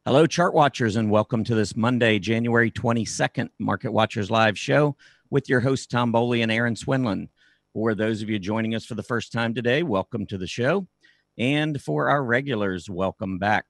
Hello, chart watchers, and welcome to this Monday, January 22nd Market Watchers Live show with your hosts, Tom Bowley and Aaron Swinland. For those of you joining us for the first time today, welcome to the show. And for our regulars, welcome back.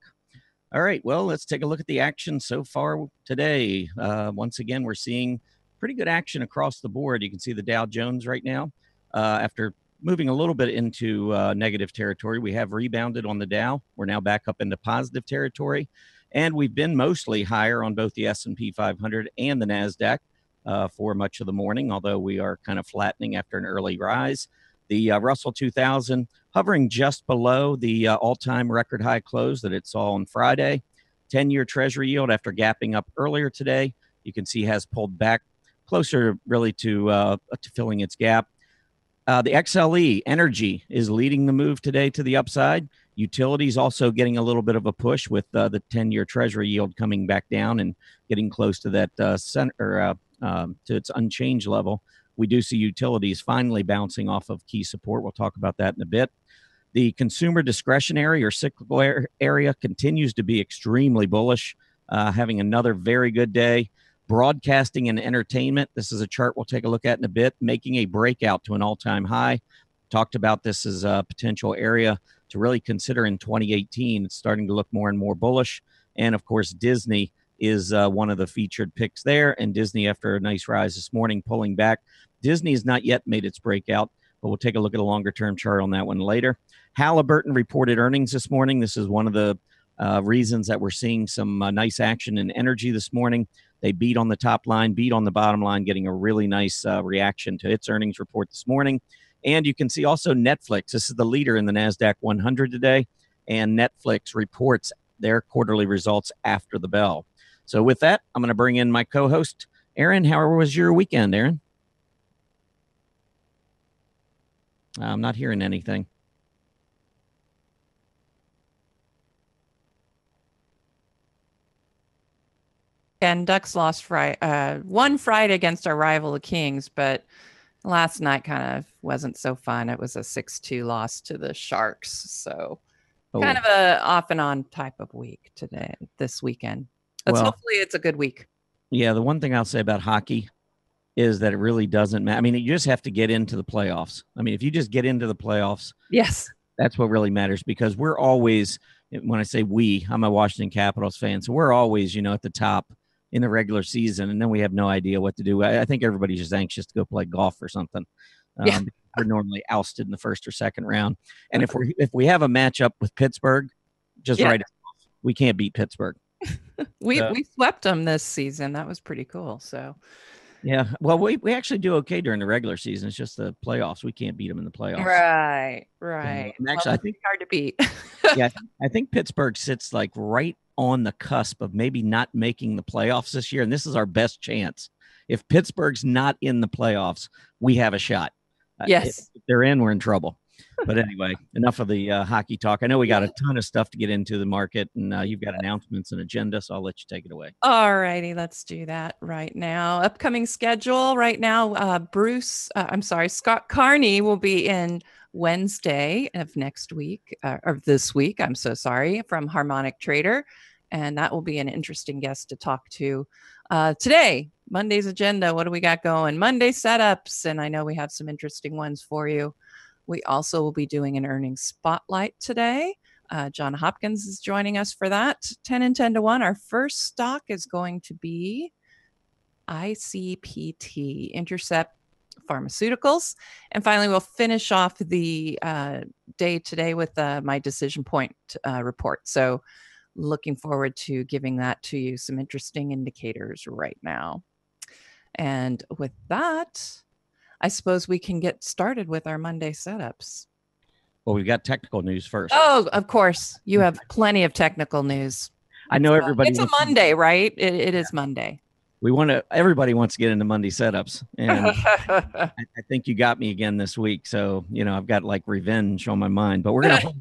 All right, well, let's take a look at the action so far today. Once again, we're seeing pretty good action across the board. You can see the Dow Jones right now. After moving a little bit into negative territory, we have rebounded on the Dow. We're now back up into positive territory. And we've been mostly higher on both the S&P 500 and the NASDAQ for much of the morning, although we are kind of flattening after an early rise. The Russell 2000 hovering just below the all-time record high close that it saw on Friday. 10-year Treasury yield after gapping up earlier today, you can see has pulled back closer really to filling its gap. The XLE energy is leading the move today to the upside. Utilities also getting a little bit of a push with the 10-year Treasury yield coming back down and getting close to that to its unchanged level. We do see utilities finally bouncing off of key support. We'll talk about that in a bit. The consumer discretionary or cyclical area continues to be extremely bullish, having another very good day. Broadcasting and entertainment, this is a chart we'll take a look at in a bit, making a breakout to an all-time high. Talked about this as a potential area to really consider in 2018. It's starting to look more and more bullish. And, of course, Disney is one of the featured picks there. And Disney, after a nice rise this morning, pulling back. Disney has not yet made its breakout, but we'll take a look at a longer-term chart on that one later. Halliburton reported earnings this morning. This is one of the reasons that we're seeing some nice action in energy this morning. They beat on the top line, beat on the bottom line, getting a really nice reaction to its earnings report this morning. And you can see also Netflix. This is the leader in the NASDAQ 100 today. And Netflix reports their quarterly results after the bell. So with that, I'm going to bring in my co-host, Aaron. How was your weekend, Aaron? I'm not hearing anything. And Ducks lost one Friday against our rival, the Kings, but last night kind of wasn't so fun. It was a 6-2 loss to the Sharks. So kind of a off and on type of week this weekend. But hopefully it's a good week. Yeah, the one thing I'll say about hockey is that it really doesn't matter. I mean, you just have to get into the playoffs. I mean, if you just get into the playoffs, yes, that's what really matters, because we're always, when I say we, I'm a Washington Capitals fan, so we're always, at the top in the regular season, and then we have no idea what to do. I think everybody's just anxious to go play golf or something. We're normally ousted in the first or second round. And if we have a matchup with Pittsburgh, just write it off. We can't beat Pittsburgh. We swept them this season. That was pretty cool. So yeah, well, we actually do okay during the regular season. It's just the playoffs. We can't beat them in the playoffs. Right. Actually, I think hard to beat. Yeah, I think Pittsburgh sits like right on the cusp of maybe not making the playoffs this year, and this is our best chance. If Pittsburgh's not in the playoffs, we have a shot. Yes. If they're in, we're in trouble. But anyway, enough of the hockey talk. I know we got a ton of stuff to get into the market, and you've got announcements and agenda, so I'll let you take it away. All righty, let's do that right now. Upcoming schedule right now, Scott Carney will be in Wednesday of next week, or this week, I'm so sorry, from Harmonic Trader. And that will be an interesting guest to talk to. Today, Monday's agenda, what do we got going? Monday setups, and I know we have some interesting ones for you. We also will be doing an earnings spotlight today. John Hopkins is joining us for that. 10 and 10 to 1. Our first stock is going to be ICPT, Intercept Pharmaceuticals. And finally, we'll finish off the day today with my decision point report. So looking forward to giving that to you, some interesting indicators right now. And with that, I suppose we can get started with our Monday setups. Well, we've got technical news first. Oh, of course. You have plenty of technical news. I know everybody. It's a Monday, right? It is Monday. Everybody wants to get into Monday setups. And I think you got me again this week. So, I've got like revenge on my mind, but we're going to hold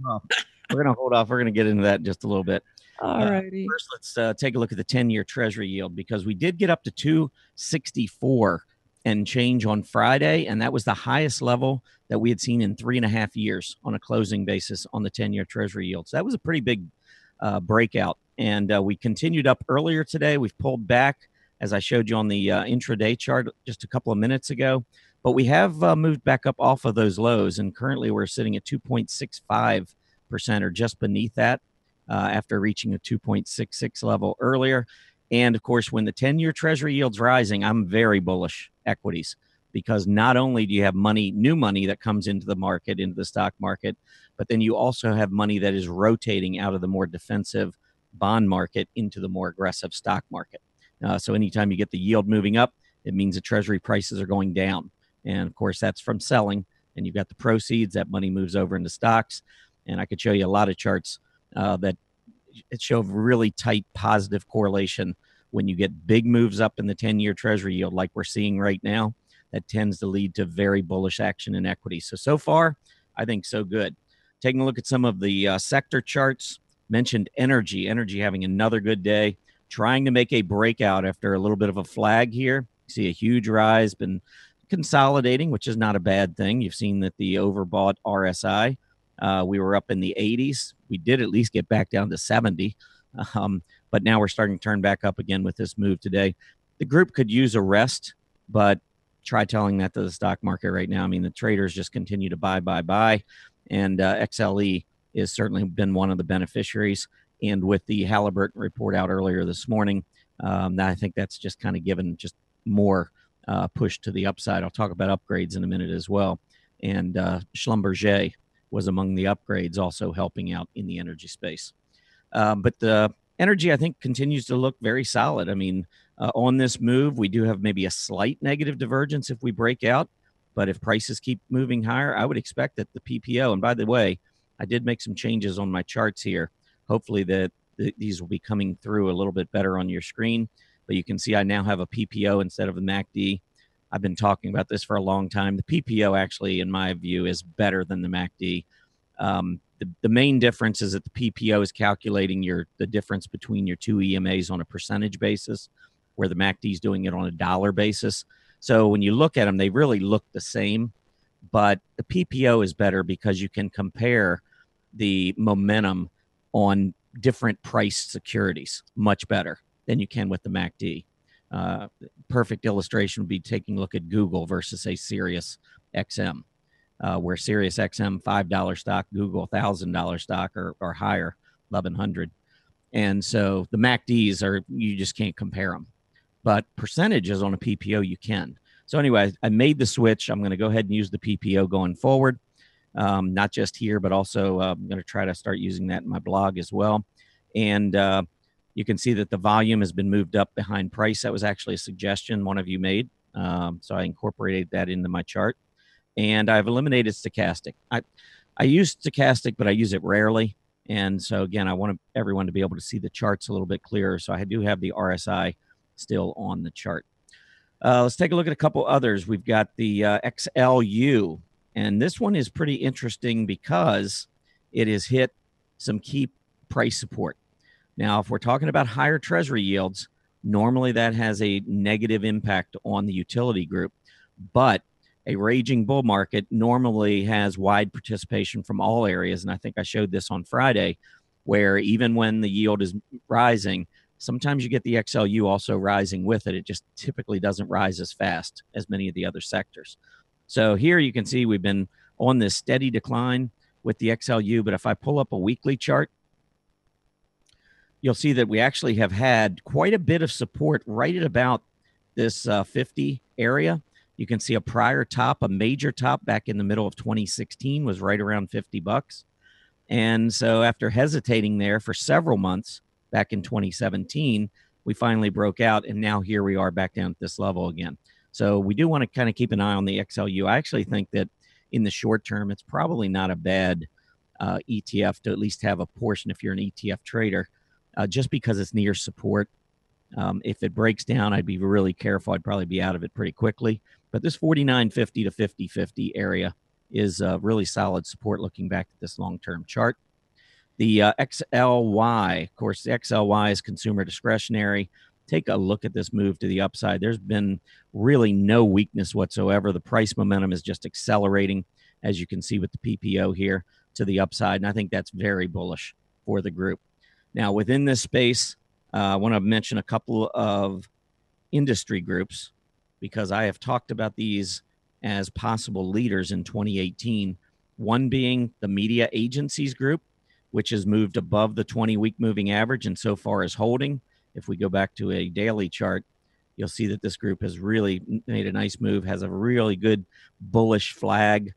off. We're going to get into that in just a little bit. All righty. First, let's take a look at the 10-year Treasury yield, because we did get up to 264 and change on Friday, and that was the highest level that we had seen in 3.5 years on a closing basis on the 10-year Treasury yield. So that was a pretty big breakout And we continued up earlier today. We've pulled back, as I showed you on the intraday chart just a couple of minutes ago. But we have moved back up off of those lows, and currently we're sitting at 2.65% or just beneath that after reaching a 2.66 level earlier. And of course, when the 10-year Treasury yield's rising, I'm very bullish equities, because not only do you have money, new money that comes into the market, into the stock market, but then you also have money that is rotating out of the more defensive bond market into the more aggressive stock market. So anytime you get the yield moving up, it means the Treasury prices are going down. And of course, that's from selling, and you've got the proceeds. That money moves over into stocks. And I could show you a lot of charts that show really tight positive correlation. When you get big moves up in the 10-year Treasury yield, like we're seeing right now, that tends to lead to very bullish action in equity. So far, I think so good. Taking a look at some of the sector charts, mentioned energy having another good day, trying to make a breakout after a little bit of a flag here. You see a huge rise, been consolidating, which is not a bad thing. You've seen that the overbought RSI, we were up in the 80s. We did at least get back down to 70, but now we're starting to turn back up again with this move today. The group could use a rest, but try telling that to the stock market right now. I mean, the traders just continue to buy, and XLE has certainly been one of the beneficiaries. And with the Halliburton report out earlier this morning, I think that's just kind of given just more push to the upside. I'll talk about upgrades in a minute as well. And Schlumberger was among the upgrades, also helping out in the energy space. But the energy, I think, continues to look very solid. I mean, on this move, we do have maybe a slight negative divergence if we break out. But if prices keep moving higher, I would expect that the PPO, and by the way, I did make some changes on my charts here. Hopefully that these will be coming through a little bit better on your screen. But you can see I now have a PPO instead of a MACD. I've been talking about this for a long time. The PPO actually, in my view, is better than the MACD. The main difference is that the PPO is calculating the difference between your two EMAs on a percentage basis, where the MACD is doing it on a dollar basis. So when you look at them, they really look the same. But the PPO is better because you can compare the momentum on different priced securities much better than you can with the MACD. Perfect illustration would be taking a look at Google versus, say, Sirius XM, where Sirius XM $5 stock, Google $1,000 stock or higher, 1,100. And so the MACDs you just can't compare them. But percentages on a PPO, you can. So anyway, I made the switch. I'm going to go ahead and use the PPO going forward, not just here, but also I'm going to try to start using that in my blog as well. And you can see that the volume has been moved up behind price. That was actually a suggestion one of you made. So I incorporated that into my chart. And I've eliminated stochastic. I use stochastic, but I use it rarely. And so, again, I want everyone to be able to see the charts a little bit clearer. So I do have the RSI still on the chart. Let's take a look at a couple others. We've got the XLU. And this one is pretty interesting because it has hit some key price support. Now, if we're talking about higher Treasury yields, normally that has a negative impact on the utility group. But a raging bull market normally has wide participation from all areas. And I think I showed this on Friday, where even when the yield is rising, sometimes you get the XLU also rising with it. It just typically doesn't rise as fast as many of the other sectors. So here you can see we've been on this steady decline with the XLU. But if I pull up a weekly chart, you'll see that we actually have had quite a bit of support right at about this 50 area. You can see a prior top, a major top back in the middle of 2016 was right around $50. And so after hesitating there for several months back in 2017, we finally broke out. And now here we are back down at this level again. So we do want to kind of keep an eye on the XLU. I actually think that in the short term, it's probably not a bad ETF to at least have a portion if you're an ETF trader. Just because it's near support. If it breaks down, I'd be really careful. I'd probably be out of it pretty quickly. But this 49.50 to 50.50 area is really solid support looking back at this long-term chart. The XLY, of course, the XLY is consumer discretionary. Take a look at this move to the upside. There's been really no weakness whatsoever. The price momentum is just accelerating, as you can see with the PPO here, to the upside. And I think that's very bullish for the group. Now, within this space, I want to mention a couple of industry groups because I have talked about these as possible leaders in 2018. One being the media agencies group, which has moved above the 20-week moving average and so far is holding. If we go back to a daily chart, you'll see that this group has really made a nice move, has a really good bullish flag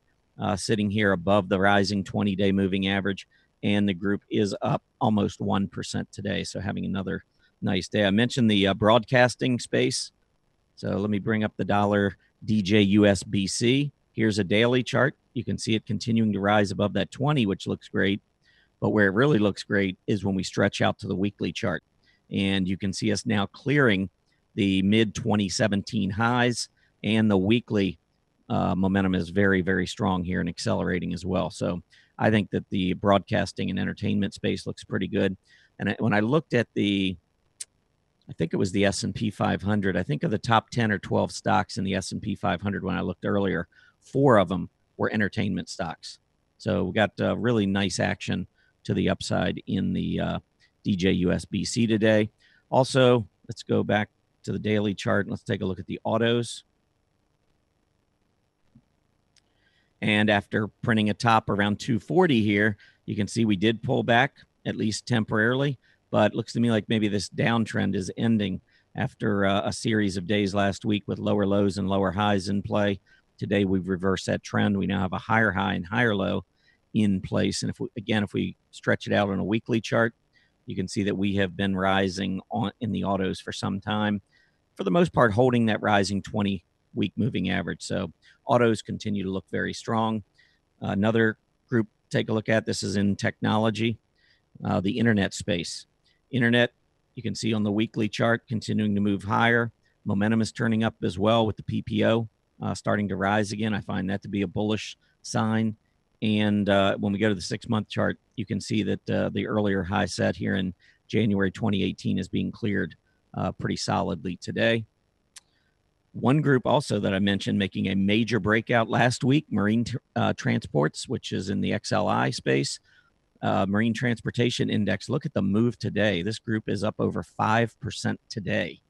sitting here above the rising 20-day moving average. And the group is up almost 1% today. So having another nice day. I mentioned the broadcasting space. So let me bring up the dollar DJUSBC. Here's a daily chart. You can see it continuing to rise above that 20, which looks great. But where it really looks great is when we stretch out to the weekly chart. And you can see us now clearing the mid-2017 highs, and the weekly momentum is very, very strong here and accelerating as well. So I think that the broadcasting and entertainment space looks pretty good. And when I looked at I think it was the S&P 500, I think of the top 10 or 12 stocks in the S&P 500 when I looked earlier, 4 of them were entertainment stocks. So we got really nice action to the upside in the DJUSBC today. Also, let's go back to the daily chart and let's take a look at the autos. And after printing a top around 240 here, you can see we did pull back, at least temporarily, but it looks to me like maybe this downtrend is ending after a series of days last week with lower lows and lower highs in play. Today, we've reversed that trend. We now have a higher high and higher low in place. And if we stretch it out on a weekly chart, you can see that we have been rising in the autos for some time, for the most part, holding that rising 20-week moving average. So autos continue to look very strong. Another group to take a look at, this is in technology, the internet space. Internet, you can see on the weekly chart, continuing to move higher. Momentum is turning up as well with the PPO starting to rise again. I find that to be a bullish sign. And when we go to the 6-month chart, you can see that the earlier high set here in January 2018 is being cleared pretty solidly today. One group also that I mentioned making a major breakout last week, Marine Transports, which is in the XLI space. Marine Transportation Index, look at the move today. This group is up over 5% today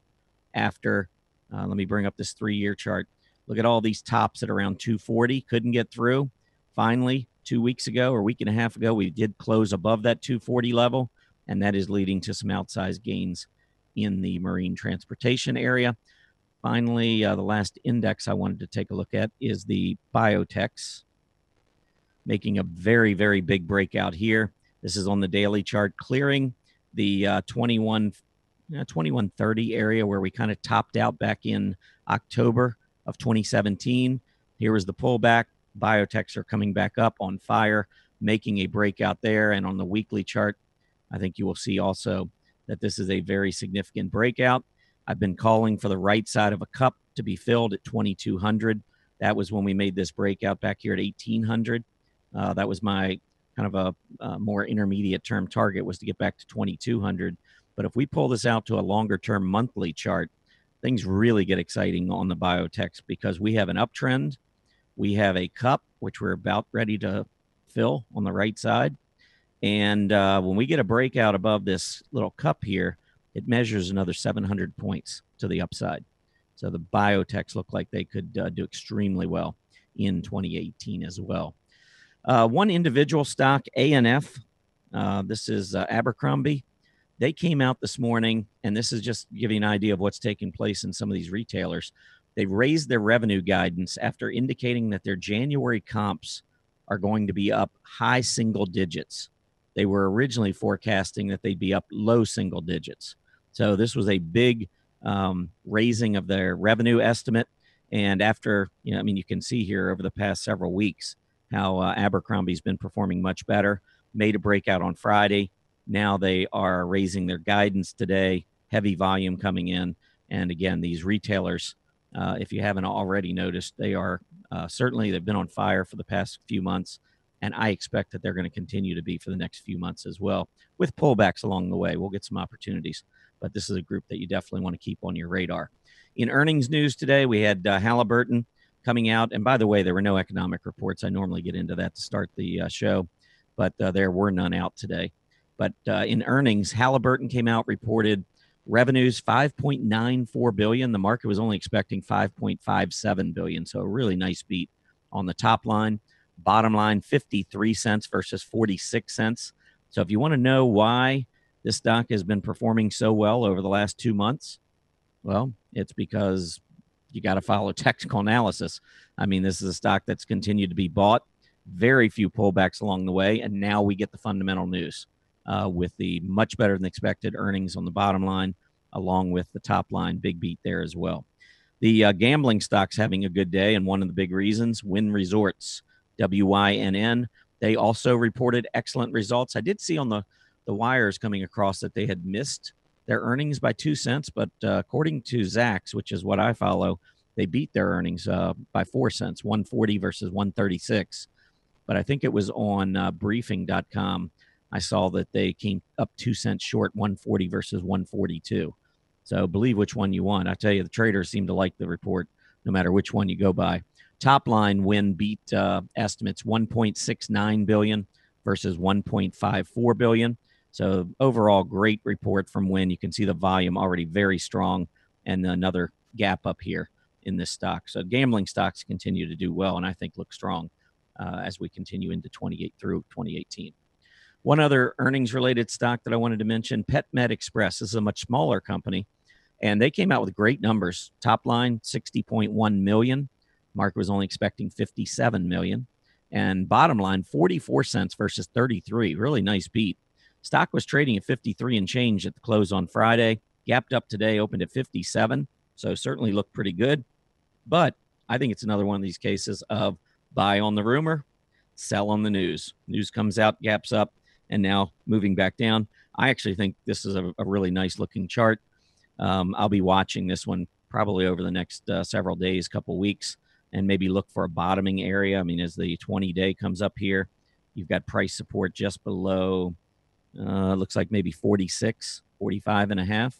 after, let me bring up this 3-year chart. Look at all these tops at around 240, couldn't get through. Finally, 2 weeks ago or a week and a half ago, we did close above that 240 level, and that is leading to some outsized gains in the marine transportation area. Finally, the last index I wanted to take a look at is the biotechs, making a very, very big breakout here. This is on the daily chart, clearing the 2130 area where we kind of topped out back in October of 2017. Here was the pullback. Biotechs are coming back up on fire, making a breakout there. And on the weekly chart, I think you will see also that this is a very significant breakout. I've been calling for the right side of a cup to be filled at 2200. That was when we made this breakout back here at 1800. That was my kind of a more intermediate term target, was to get back to 2200. But if we pull this out to a longer term monthly chart, things really get exciting on the biotechs because we have an uptrend. We have a cup, which we're about ready to fill on the right side. And when we get a breakout above this little cup here, it measures another 700 points to the upside. So the biotechs look like they could do extremely well in 2018 as well. One individual stock, ANF, this is Abercrombie. They came out this morning, and this is just to give you an idea of what's taking place in some of these retailers. They raised their revenue guidance after indicating that their January comps are going to be up high single digits. They were originally forecasting that they'd be up low single digits. So this was a big raising of their revenue estimate. And after, you can see here over the past several weeks how Abercrombie's been performing much better, made a breakout on Friday. Now they are raising their guidance today, heavy volume coming in. And again, these retailers, if you haven't already noticed, they are certainly, they've been on fire for the past few months. And I expect that they're going to continue to be for the next few months as well, with pullbacks along the way. We'll get some opportunities, but this is a group that you definitely want to keep on your radar. In earnings news today, we had Halliburton coming out. And by the way, there were no economic reports. I normally get into that to start the show, but there were none out today. But in earnings, Halliburton came out, reported revenues $5.94 billion. The market was only expecting $5.57 billion. So a really nice beat on the top line. Bottom line, 53 cents versus 46 cents. So if you want to know why this stock has been performing so well over the last 2 months, well, it's because you got to follow technical analysis. I mean, this is a stock that's continued to be bought, very few pullbacks along the way, and now we get the fundamental news with the much better than expected earnings on the bottom line, along with the top line, big beat there as well. The gambling stocks having a good day, and one of the big reasons, Wynn Resorts, WYNN. They also reported excellent results. I did see on the wires coming across that they had missed their earnings by 2 cents, but according to Zacks, which is what I follow, they beat their earnings by 4 cents, 140 versus 136. But I think it was on briefing.com. I saw that they came up 2 cents short, 140 versus 142. So believe which one you want. I tell you, the traders seem to like the report no matter which one you go by. Top line Wynn beat estimates $1.69 billion versus $1.54 billion. So overall, great report from Wynn. You can see the volume already very strong, and another gap up here in this stock. So gambling stocks continue to do well, and I think look strong as we continue into 28 through 2018. One other earnings-related stock that I wanted to mention, PetMed Express. This is a much smaller company, and they came out with great numbers. Top line, $60.1 million. Market was only expecting $57 million. And bottom line, 44 cents versus 33. Really nice beat. Stock was trading at 53 and change at the close on Friday. Gapped up today, opened at 57. So certainly looked pretty good. But I think it's another one of these cases of buy on the rumor, sell on the news. News comes out, gaps up, and now moving back down. I actually think this is a really nice looking chart. I'll be watching this one probably over the next several days, couple weeks, and maybe look for a bottoming area. I mean, as the 20-day comes up here, you've got price support just below, looks like maybe 46, 45 and a half.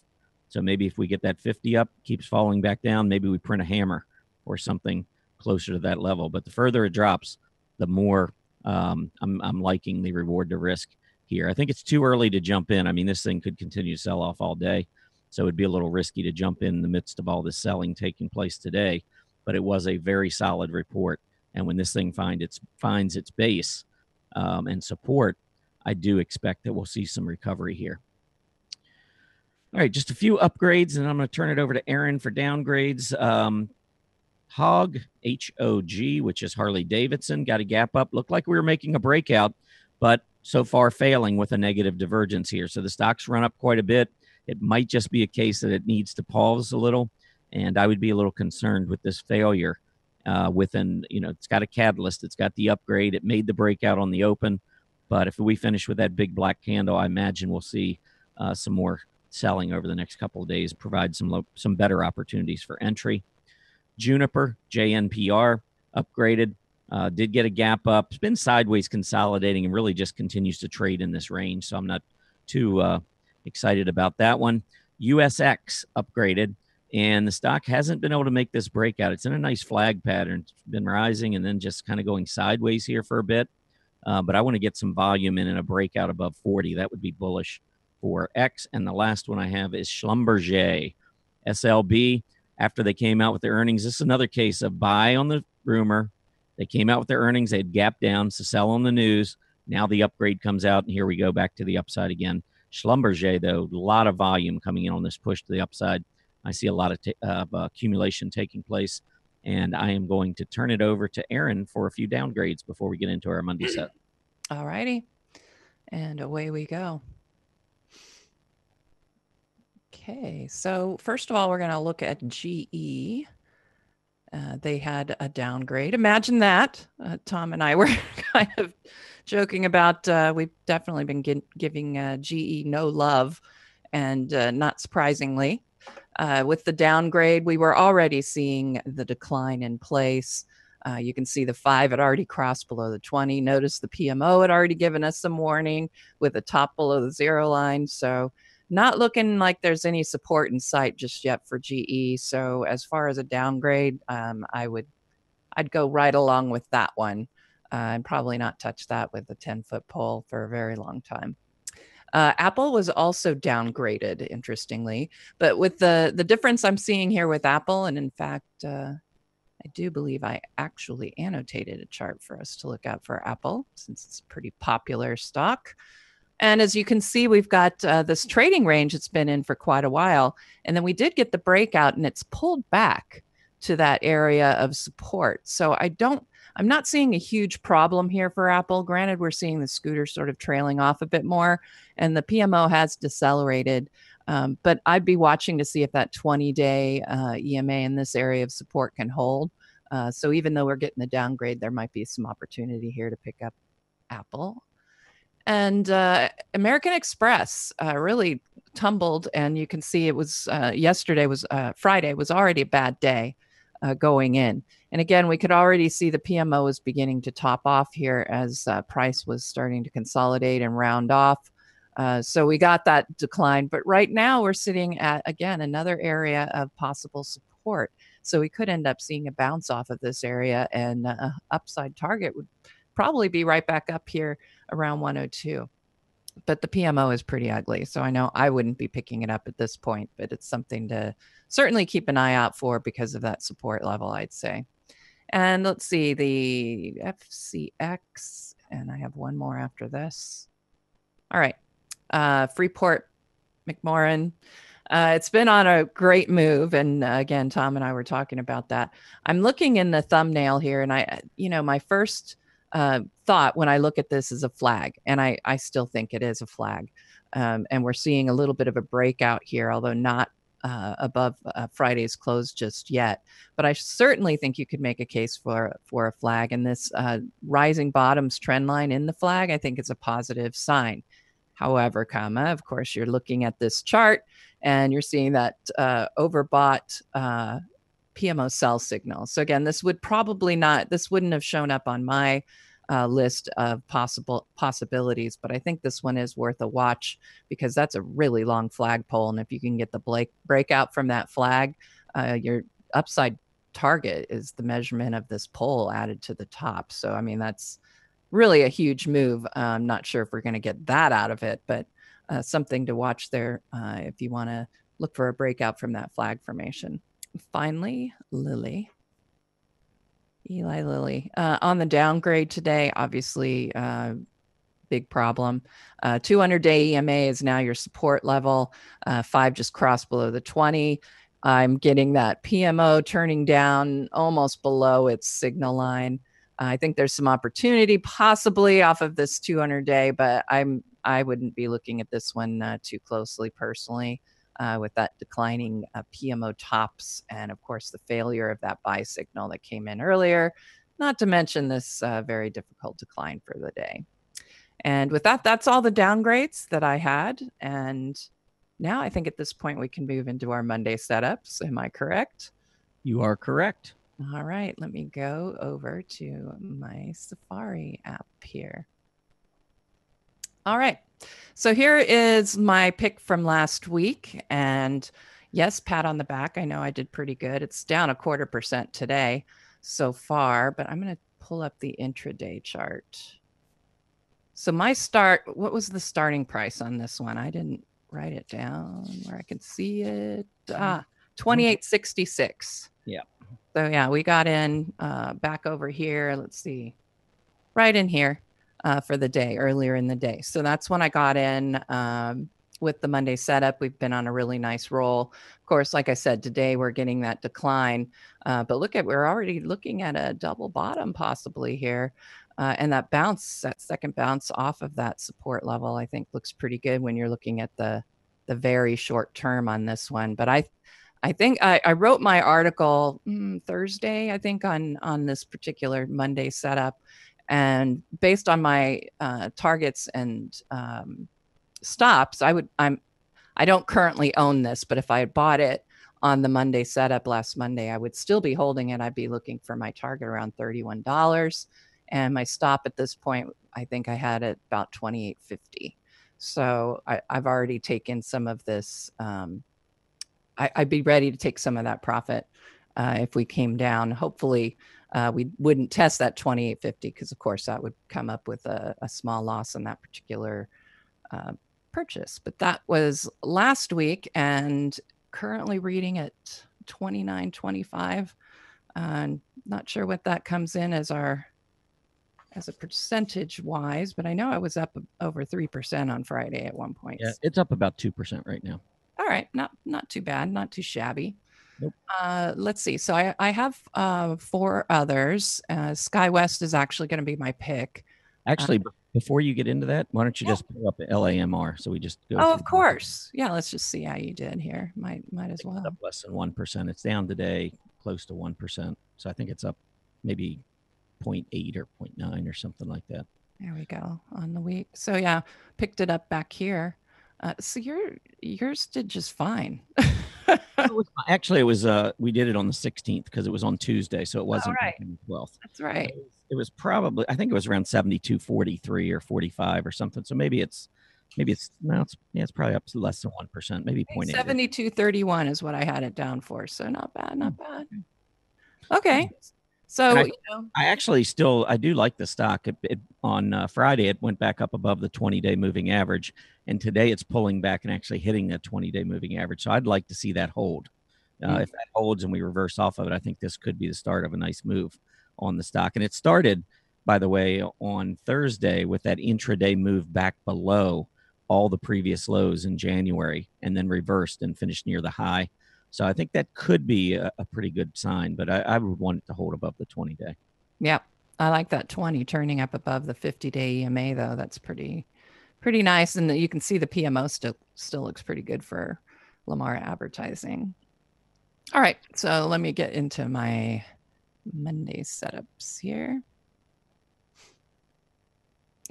So maybe if we get that 50 up, keeps falling back down, maybe we print a hammer or something closer to that level. But the further it drops, the more I'm liking the reward to risk here. I think it's too early to jump in. I mean, this thing could continue to sell off all day. So it'd be a little risky to jump in the midst of all this selling taking place today. But it was a very solid report. And when this thing finds its base and support, I do expect that we'll see some recovery here. All right, just a few upgrades, and I'm going to turn it over to Aaron for downgrades. HOG, H-O-G, which is Harley Davidson, got a gap up. Looked like we were making a breakout, but so far failing with a negative divergence here. So the stock's run up quite a bit. It might just be a case that it needs to pause a little, and I would be a little concerned with this failure. It's got a catalyst. It's got the upgrade. It made the breakout on the open. But if we finish with that big black candle, I imagine we'll see some more selling over the next couple of days, provide some better opportunities for entry. Juniper, JNPR, upgraded, did get a gap up. It's been sideways consolidating and really just continues to trade in this range. So I'm not too excited about that one. USX upgraded, and the stock hasn't been able to make this breakout. It's in a nice flag pattern. It's been rising and then just kind of going sideways here for a bit. But I want to get some volume in and a breakout above 40. That would be bullish for X. And the last one I have is Schlumberger, SLB. After they came out with their earnings, this is another case of buy on the rumor. They came out with their earnings. They had gapped down to sell on the news. Now the upgrade comes out, and here we go back to the upside again. Schlumberger, though, a lot of volume coming in on this push to the upside. I see a lot of accumulation taking place, and I am going to turn it over to Aaron for a few downgrades before we get into our Monday set. All righty. And away we go. Okay, so first of all, we're going to look at GE. They had a downgrade. Imagine that. Tom and I were kind of joking about we've definitely been giving GE no love, and not surprisingly, with the downgrade, we were already seeing the decline in place. You can see the 5 had already crossed below the 20. Notice the PMO had already given us some warning with the top below the 0 line. So not looking like there's any support in sight just yet for GE. So as far as a downgrade, I'd go right along with that one and probably not touch that with a 10-foot pole for a very long time. Apple was also downgraded, interestingly, but with the difference I'm seeing here with Apple, and in fact, I do believe I actually annotated a chart for us to look at for Apple, since it's a pretty popular stock. And as you can see, we've got this trading range it's been in for quite a while. And then we did get the breakout and it's pulled back to that area of support. So I'm not seeing a huge problem here for Apple. Granted, we're seeing the scooter sort of trailing off a bit more and the PMO has decelerated. But I'd be watching to see if that 20-day EMA in this area of support can hold. So even though we're getting the downgrade, there might be some opportunity here to pick up Apple. And American Express really tumbled, and you can see it was Friday was already a bad day going in. And again, we could already see the PMO was beginning to top off here as price was starting to consolidate and round off. So we got that decline, but right now we're sitting at, again, another area of possible support. So we could end up seeing a bounce off of this area, and upside target would probably be right back up here around 102. But the PMO is pretty ugly. So I know I wouldn't be picking it up at this point, but it's something to certainly keep an eye out for because of that support level, I'd say. And let's see, the FCX, and I have one more after this. All right. Freeport McMoran. It's been on a great move. And again, Tom and I were talking about that. I'm looking in the thumbnail here, and my first thought when I look at this is a flag, and I still think it is a flag. And we're seeing a little bit of a breakout here, although not above Friday's close just yet. But I certainly think you could make a case for a flag. And this rising bottoms trend line in the flag, I think, is a positive sign. However, of course, you're looking at this chart and you're seeing that overbought PMO sell signal. So again, this wouldn't have shown up on my list of possibilities, but I think this one is worth a watch because that's a really long flagpole. And if you can get the breakout from that flag, your upside target is the measurement of this pole added to the top. So, I mean, that's really a huge move. I'm not sure if we're going to get that out of it, but something to watch there if you want to look for a breakout from that flag formation. Finally, Eli Lilly on the downgrade today, obviously big problem. 200-day EMA is now your support level. 5 just crossed below the 20. I'm getting that PMO turning down almost below its signal line. I think there's some opportunity possibly off of this 200-day, but I wouldn't be looking at this one too closely personally with that declining PMO tops and, of course, the failure of that buy signal that came in earlier, not to mention this very difficult decline for the day. And with that, that's all the downgrades that I had. And now I think at this point we can move into our Monday setups. Am I correct? You are correct. All right, let me go over to my Safari app here. All right, so here is my pick from last week. And yes, pat on the back. I know I did pretty good. It's down 0.25% today so far, but I'm going to pull up the intraday chart. So what was the starting price on this one? I didn't write it down where I can see it. 28.66. Yeah. So yeah, we got in back over here. Let's see, right in here for the day, earlier in the day. So that's when I got in with the Monday setup. We've been on a really nice roll. Of course, like I said, today we're getting that decline. But we're already looking at a double bottom possibly here. And that second bounce off of that support level, I think looks pretty good when you're looking at the very short term on this one. But I think I wrote my article Thursday, I think, on this particular Monday setup. And based on my targets and stops, I don't currently own this, but if I had bought it on the Monday setup last Monday, I would still be holding it. I'd be looking for my target around $31. And my stop at this point, I think I had it about $28.50. So I've already taken some of this. I'd be ready to take some of that profit if we came down. Hopefully, we wouldn't test that $28.50 because, of course, that would come up with a small loss in that particular purchase. But that was last week, and currently reading at 29.25. Not sure what that comes in as a percentage wise, but I know I was up over 3% on Friday at one point. Yeah, it's up about 2% right now. All right, not too bad, not too shabby. Nope. Let's see. So I have 4 others. SkyWest is actually going to be my pick. Actually, before you get into that, why don't you just pull up LAMR so we just go? Oh, of course. Yeah, let's just see how you did here. Might as well. It's up less than 1%. It's down today close to 1%. So I think it's up maybe 0.8 or 0.9 or something like that. There we go on the week. So yeah, picked it up back here. So yours did just fine. Actually, it was we did it on the 16th because it was on Tuesday, so it wasn't right. on the 12th. That's right. It was probably, I think it was around 72.43 or 45 or something. So maybe it's probably up to less than 1%, maybe 0.8. 72.31 is what I had it down for. So not bad, not bad. Okay. So I actually I do like the stock. On Friday, it went back up above the 20-day moving average, and today it's pulling back and actually hitting that 20-day moving average. So I'd like to see that hold. If that holds and we reverse off of it, I think this could be the start of a nice move on the stock. And it started, by the way, on Thursday with that intraday move back below all the previous lows in January, and then reversed and finished near the high. So I think that could be a pretty good sign, but I would want it to hold above the 20-day. Yep. I like that 20 turning up above the 50-day EMA, though. That's pretty nice. And you can see the PMO still looks pretty good for Lamar Advertising. All right. So let me get into my Monday setups here.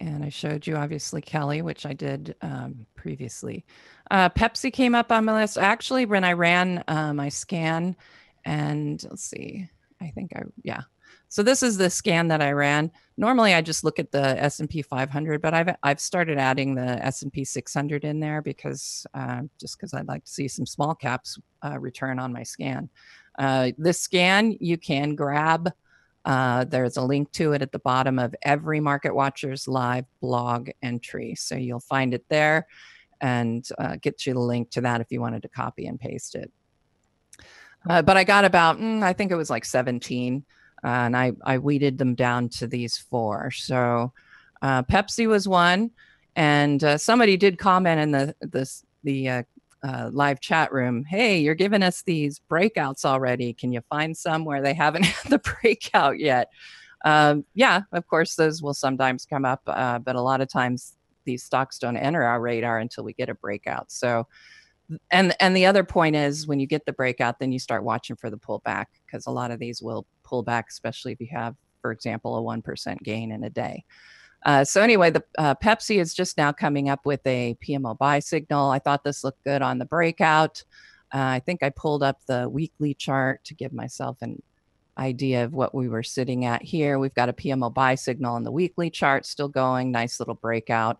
And I showed you, obviously, Kelly, which I did previously. Pepsi came up on my list. Actually, when I ran my scan, and let's see, So this is the scan that I ran. Normally, I just look at the S&P 500, but I've started adding the S&P 600 in there because I'd like to see some small caps return on my scan. This scan you can grab. There's a link to it at the bottom of every Market Watchers live blog entry. So you'll find it there and get you the link to that if you wanted to copy and paste it. But I got about, I think it was like 17, and I weeded them down to these 4. So Pepsi was one, and somebody did comment in the live chat room, hey, you're giving us these breakouts already. Can you find some where they haven't had the breakout yet? Yeah, of course, those will sometimes come up, but a lot of times these stocks don't enter our radar until we get a breakout. So, and the other point is when you get the breakout, then you start watching for the pullback, because a lot of these will pull back, especially if you have, for example, a 1% gain in a day. So anyway, the Pepsi is just now coming up with a PMO buy signal. I thought this looked good on the breakout. I think I pulled up the weekly chart to give myself an idea of what we were sitting at here. We've got a PMO buy signal on the weekly chart still going. Nice little breakout.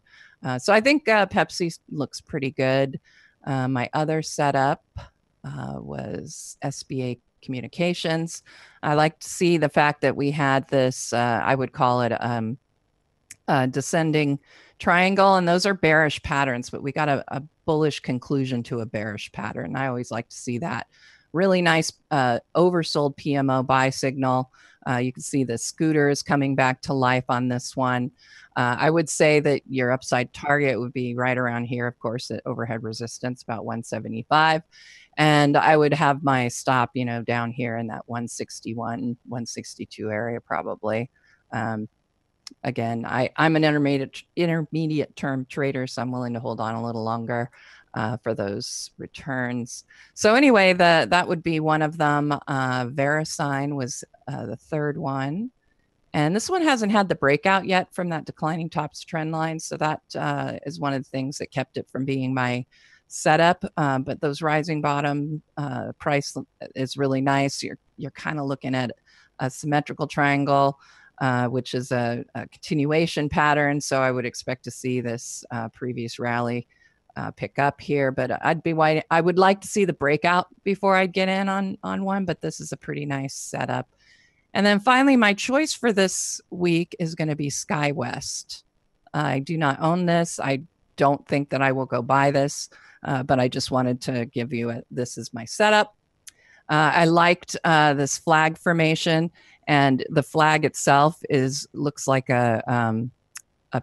So I think Pepsi looks pretty good. My other setup was SBA Communications. I like to see the fact that we had this, I would call it descending triangle, and those are bearish patterns, but we got a bullish conclusion to a bearish pattern. I always like to see that. Really nice oversold PMO buy signal. You can see the scooters coming back to life on this one. I would say that your upside target would be right around here, of course, at overhead resistance, about 175. And I would have my stop, down here in that 161, 162 area probably. Again, I'm an intermediate term trader, so I'm willing to hold on a little longer for those returns. So anyway, that would be one of them. VeriSign was the third one. And this one hasn't had the breakout yet from that declining tops trend line. So that is one of the things that kept it from being my setup. But those rising bottom price is really nice. You're kind of looking at a symmetrical triangle, which is a continuation pattern. So I would expect to see this previous rally pick up here, but I would like to see the breakout before I'd get in on one, but this is a pretty nice setup. And then finally, my choice for this week is going to be SkyWest. I do not own this. I don't think that I will go buy this, but I just wanted to give you this is my setup. I liked this flag formation, and the flag itself looks like a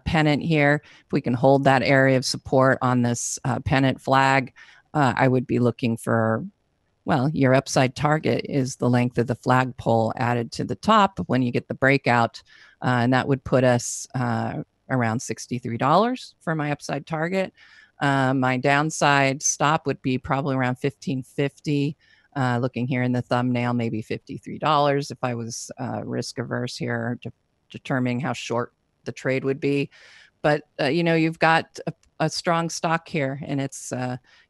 pennant here. If we can hold that area of support on this pennant flag, I would be looking for, well, your upside target is the length of the flagpole added to the top when you get the breakout, and that would put us around $63 for my upside target. My downside stop would be probably around $15.50. Looking here in the thumbnail, maybe $53 if I was risk averse here, determining how short the trade would be. But you've got a strong stock here, and its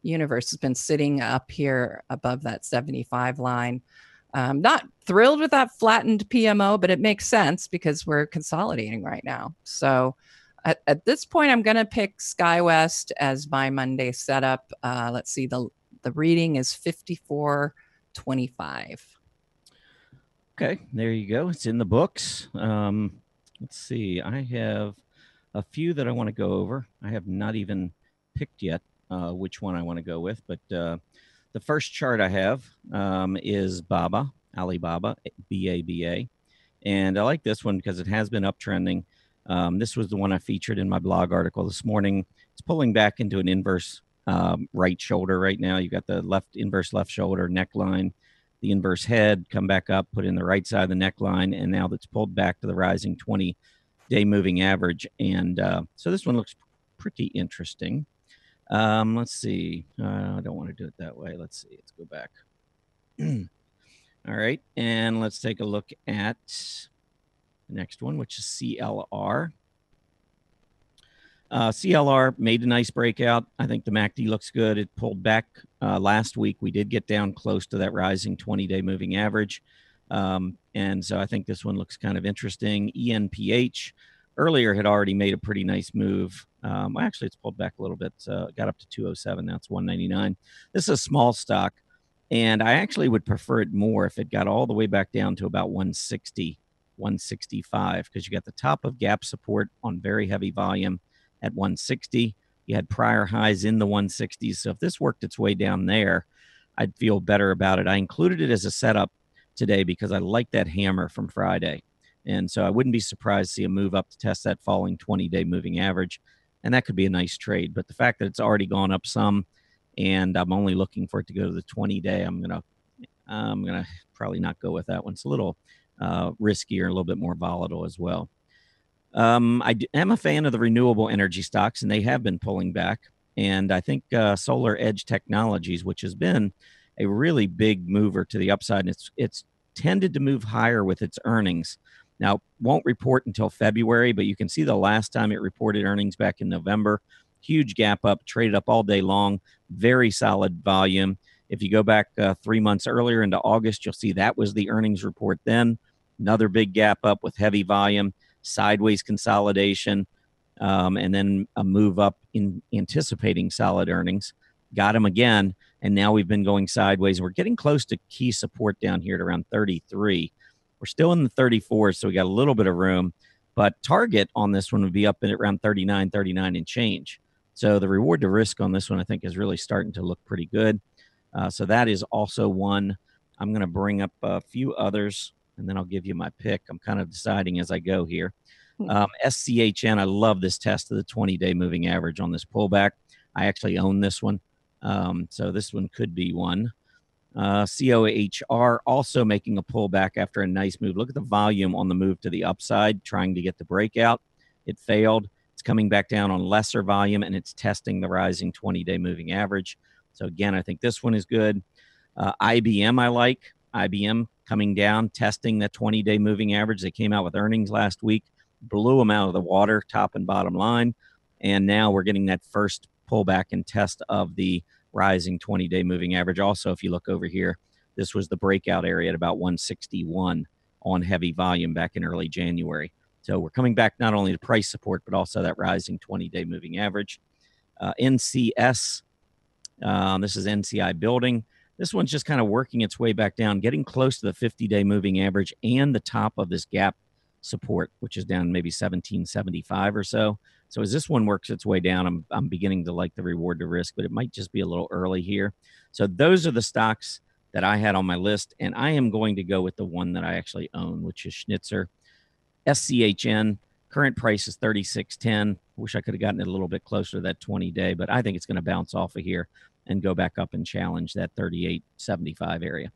universe has been sitting up here above that 75 line. Not thrilled with that flattened PMO, but it makes sense because we're consolidating right now. So at this point, I'm going to pick SkyWest as my Monday setup. Let's see, the reading is 54.25. Okay, there you go. It's in the books. Let's see. I have a few that I want to go over. I have not even picked yet which one I want to go with, but the first chart I have is Alibaba, BABA. And I like this one because it has been uptrending. This was the one I featured in my blog article this morning. It's pulling back into an inverse right shoulder right now. You've got the inverse left shoulder neckline, the inverse head, come back up, put in the right side of the neckline, and now that's pulled back to the rising 20-day moving average. And so this one looks pretty interesting. Let's see. I don't want to do it that way. Let's see. Let's go back. All right. And let's take a look at the next one, which is CLR. CLR made a nice breakout. I think the MACD looks good. It pulled back last week. We did get down close to that rising 20-day moving average. And so I think this one looks kind of interesting. ENPH earlier had already made a pretty nice move. Actually, it's pulled back a little bit. Got up to 207. Now it's 199. This is a small stock, and I actually would prefer it more if it got all the way back down to about 160, 165, because you got the top of gap support on very heavy volume at 160. You had prior highs in the 160s. So if this worked its way down there, I'd feel better about it. I included it as a setup today because I like that hammer from Friday. And so I wouldn't be surprised to see a move up to test that falling 20-day moving average. And that could be a nice trade. But the fact that it's already gone up some, and I'm only looking for it to go to the 20-day, I'm gonna probably not go with that one. It's a little riskier, a little bit more volatile as well. I am a fan of the renewable energy stocks, and they have been pulling back. And I think Solar Edge Technologies, which has been a really big mover to the upside, and it's tended to move higher with its earnings. Now, won't report until February, but you can see the last time it reported earnings back in November. Huge gap up, traded up all day long, very solid volume. If you go back 3 months earlier into August, you'll see that was the earnings report then. Another big gap up with heavy volume, sideways consolidation, and then a move up in anticipating solid earnings. Got them again, and now we've been going sideways. We're getting close to key support down here at around 33. We're still in the 34s, so we got a little bit of room. But target on this one would be up at around 39 and change. So the reward to risk on this one, I think, is really starting to look pretty good. So that is also one. I'm going to bring up a few others, and then I'll give you my pick. I'm kind of deciding as I go here. SCHN, I love this test of the 20-day moving average on this pullback. I actually own this one. So this one could be one. COHR also making a pullback after a nice move. Look at the volume on the move to the upside, trying to get the breakout. It failed. It's coming back down on lesser volume, and it's testing the rising 20-day moving average. So again, I think this one is good. IBM, I like. IBM coming down, testing the 20-day moving average. They came out with earnings last week, blew them out of the water, top and bottom line. And now we're getting that first pullback and test of the rising 20-day moving average. Also, if you look over here, this was the breakout area at about 161 on heavy volume back in early January. So we're coming back not only to price support, but also that rising 20-day moving average. NCS, this is NCI Building. This one's just kind of working its way back down, getting close to the 50-day moving average and the top of this gap support, which is down maybe 1775 or so. So as this one works its way down, I'm beginning to like the reward to risk, but it might just be a little early here. So those are the stocks that I had on my list, and I am going to go with the one that I actually own, which is Schnitzer. SCHN, current price is 36.10. Wish I could have gotten it a little bit closer to that 20-day, but I think it's going to bounce off of here and go back up and challenge that 38.75 area.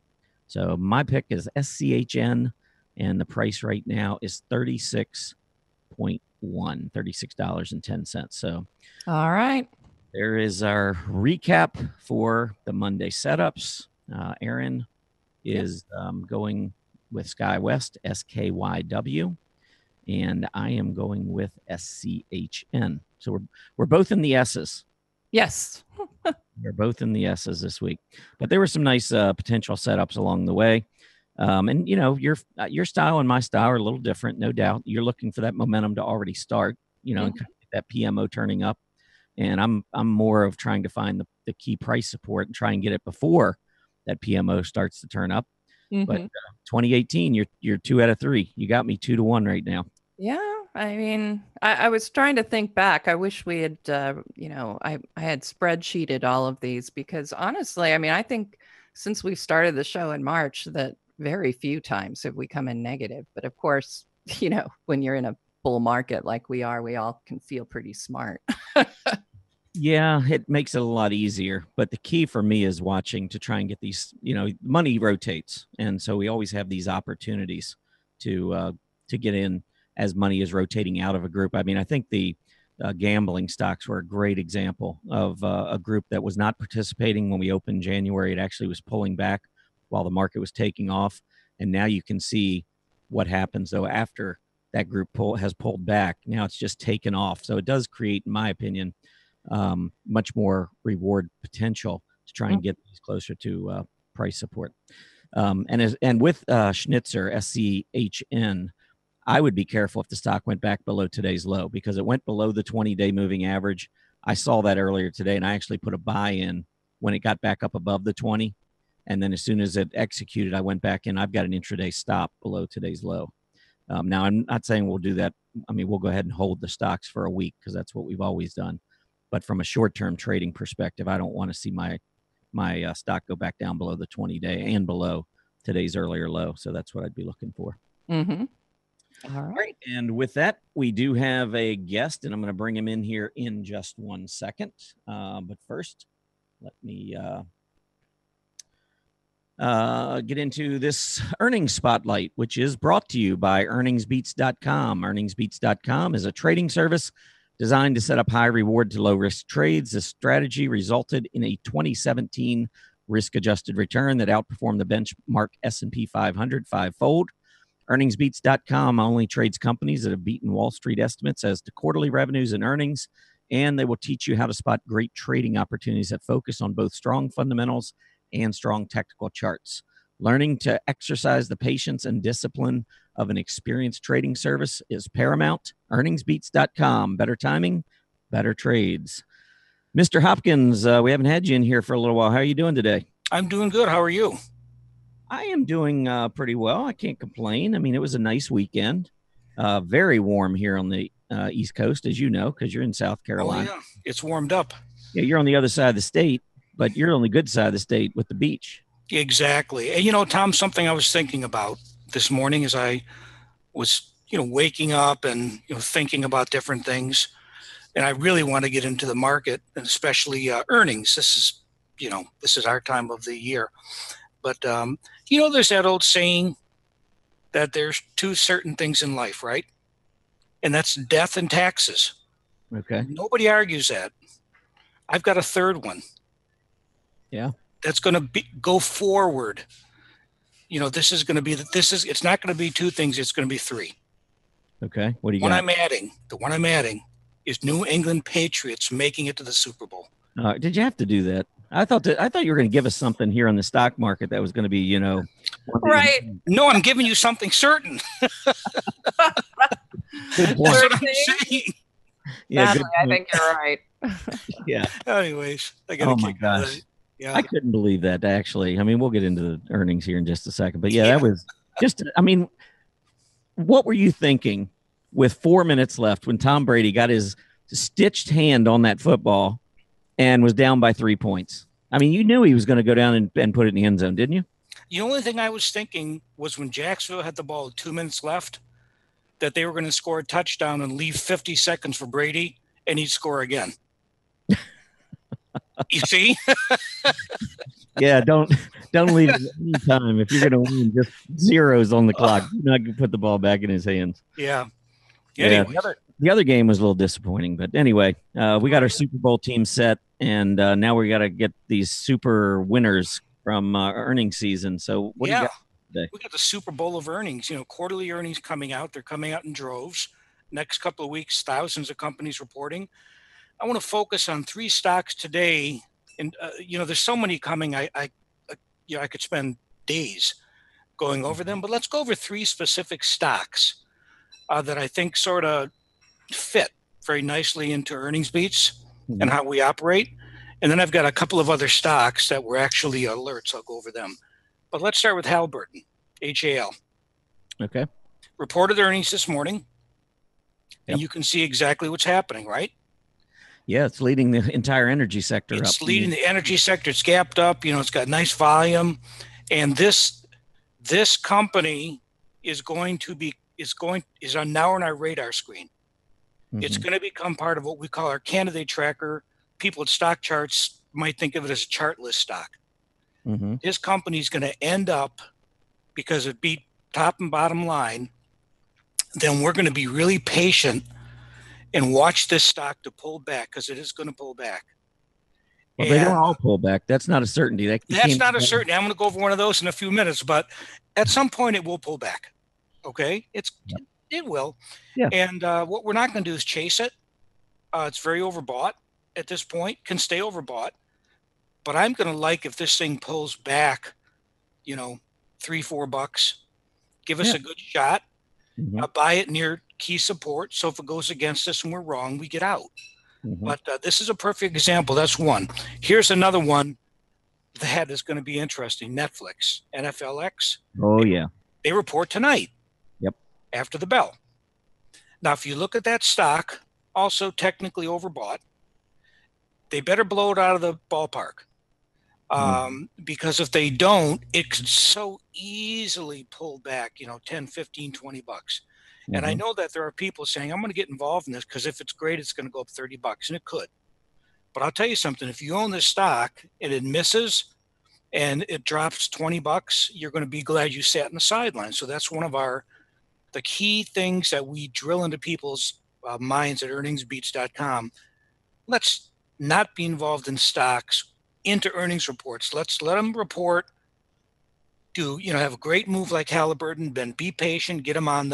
So my pick is SCHN, and the price right now is $36.10. So all right. There is our recap for the Monday setups. Aaron is going with SkyWest, SKYW, and I am going with SCHN. So we're both in the S's. Yes. We're both in the S's this week. But there were some nice potential setups along the way. And, you know, your style and my style are a little different, no doubt. You're looking for that momentum to already start, you know, and kind of get that PMO turning up. And I'm more of trying to find the key price support and try and get it before that PMO starts to turn up. But 2018, you're 2 out of 3. You got me 2-1 right now. Yeah. I mean, I was trying to think back. I wish we had, I had spreadsheeted all of these because honestly, I mean, I think since we started the show in March that very few times have we come in negative. But of course, you know, when you're in a bull market like we are, we all can feel pretty smart. Yeah, it makes it a lot easier. But the key for me is watching to try and get these, you know, money rotates. And so we always have these opportunities to get in as money is rotating out of a group. I mean, I think the gambling stocks were a great example of a group that was not participating when we opened January. It actually was pulling back while the market was taking off. And now you can see what happens, though, after that group has pulled back. Now it's just taken off. So it does create, in my opinion, much more reward potential to try and get these closer to price support. And with Schnitzer, SCHN, I would be careful if the stock went back below today's low because it went below the 20-day moving average. I saw that earlier today, and I actually put a buy in when it got back up above the 20. And then as soon as it executed, I went back in. I've got an intraday stop below today's low. Now, I'm not saying we'll do that. I mean, we'll go ahead and hold the stocks for a week because that's what we've always done. But from a short-term trading perspective, I don't want to see my stock go back down below the 20-day and below today's earlier low. So that's what I'd be looking for. Mm-hmm. All right. And with that, we do have a guest, and I'm going to bring him in here in just 1 second. But first, let me get into this earnings spotlight, which is brought to you by earningsbeats.com. Earningsbeats.com is a trading service designed to set up high reward to low risk trades. This strategy resulted in a 2017 risk-adjusted return that outperformed the benchmark S&P 500 fivefold. Earningsbeats.com only trades companies that have beaten Wall Street estimates as to quarterly revenues and earnings, and they will teach you how to spot great trading opportunities that focus on both strong fundamentals and strong technical charts. Learning to exercise the patience and discipline of an experienced trading service is paramount. Earningsbeats.com. Better timing, better trades. Mr. Hopkins, we haven't had you in here for a little while. How are you doing today? I'm doing good. How are you? I am doing pretty well. I can't complain. I mean, it was a nice weekend. Very warm here on the East Coast, as you know, because you're in South Carolina. Oh, yeah. It's warmed up. Yeah, you're on the other side of the state, but you're on the good side of the state with the beach. Exactly. And, you know, Tom, something I was thinking about this morning as I was, waking up and, thinking about different things. And I really want to get into the market and especially earnings. This is our time of the year. But, there's that old saying that there's two certain things in life, right? And that's death and taxes. Okay. Nobody argues that. I've got a third one. Yeah. That's going to go forward. It's not going to be two things. It's going to be three. Okay. What do you got? The one I'm adding is New England Patriots making it to the Super Bowl. Did you have to do that? I thought you were going to give us something here on the stock market that was going to be, right. No, I'm giving you something certain. That's what I'm saying. Yeah, I think you're right. Yeah. Anyways, I got. Oh my gosh. Yeah. I couldn't believe that, actually. I mean, we'll get into the earnings here in just a second, but that was just. I mean, what were you thinking with 4 minutes left when Tom Brady got his stitched hand on that football and was down by 3 points? I mean, you knew he was going to go down and put it in the end zone, didn't you? The only thing I was thinking was when Jacksonville had the ball with 2 minutes left, that they were going to score a touchdown and leave 50 seconds for Brady, and he'd score again. You see? Yeah, don't leave it any time. If you're going to win, just zeros on the clock. You're not going to put the ball back in his hands. Yeah. Anyway. Yeah, the other game was a little disappointing, but anyway, we got our Super Bowl team set, and now we got to get these super winners from earnings season. So what do you got today? We got the Super Bowl of earnings, quarterly earnings coming out. They're coming out in droves. Next couple of weeks, thousands of companies reporting. I want to focus on 3 stocks today. And, there's so many coming. I could spend days going over them, but let's go over 3 specific stocks that I think sort of fit very nicely into earnings beats and how we operate. And then I've got a couple of other stocks that were actually alerts. I'll go over them. But let's start with Halliburton, HAL. Okay. Reported earnings this morning. And you can see exactly what's happening, right? Yeah, it's leading the entire energy sector up. It's leading the energy sector. It's gapped up. It's got nice volume. And this company is now on our radar screen. Mm-hmm. It's going to become part of what we call our candidate tracker. People at Stock Charts might think of it as a chart list stock. Mm-hmm. This company is going to end up, because it beat top and bottom line, then we're going to be really patient and watch this stock to pull back, because it is going to pull back. Well, they don't all pull back. That's not a certainty. That's not a certainty. I'm going to go over one of those in a few minutes, but at some point it will pull back. Okay? It will. Yeah. And what we're not going to do is chase it. It's very overbought at this point, can stay overbought. But I'm going to like if this thing pulls back, $3-4, give us a good shot. Mm-hmm. Buy it near key support. So if it goes against us and we're wrong, we get out. Mm-hmm. But this is a perfect example. That's one. Here's another one that is going to be interesting. Netflix, NFLX. Oh, yeah. They report tonight. Yep. After the bell. Now, if you look at that stock, also technically overbought, they better blow it out of the ballpark. Because if they don't, it could so easily pull back, 10, 15, $20. Mm-hmm. And I know that there are people saying, I'm going to get involved in this because if it's great, it's going to go up $30, and it could. But I'll tell you something, if you own this stock and it misses and it drops $20, you're going to be glad you sat on the sidelines. So that's one of the key things that we drill into people's minds at earningsbeats.com. Let's not be involved in stocks into earnings reports. Let's let them report, have a great move like Halliburton, then be patient, get them on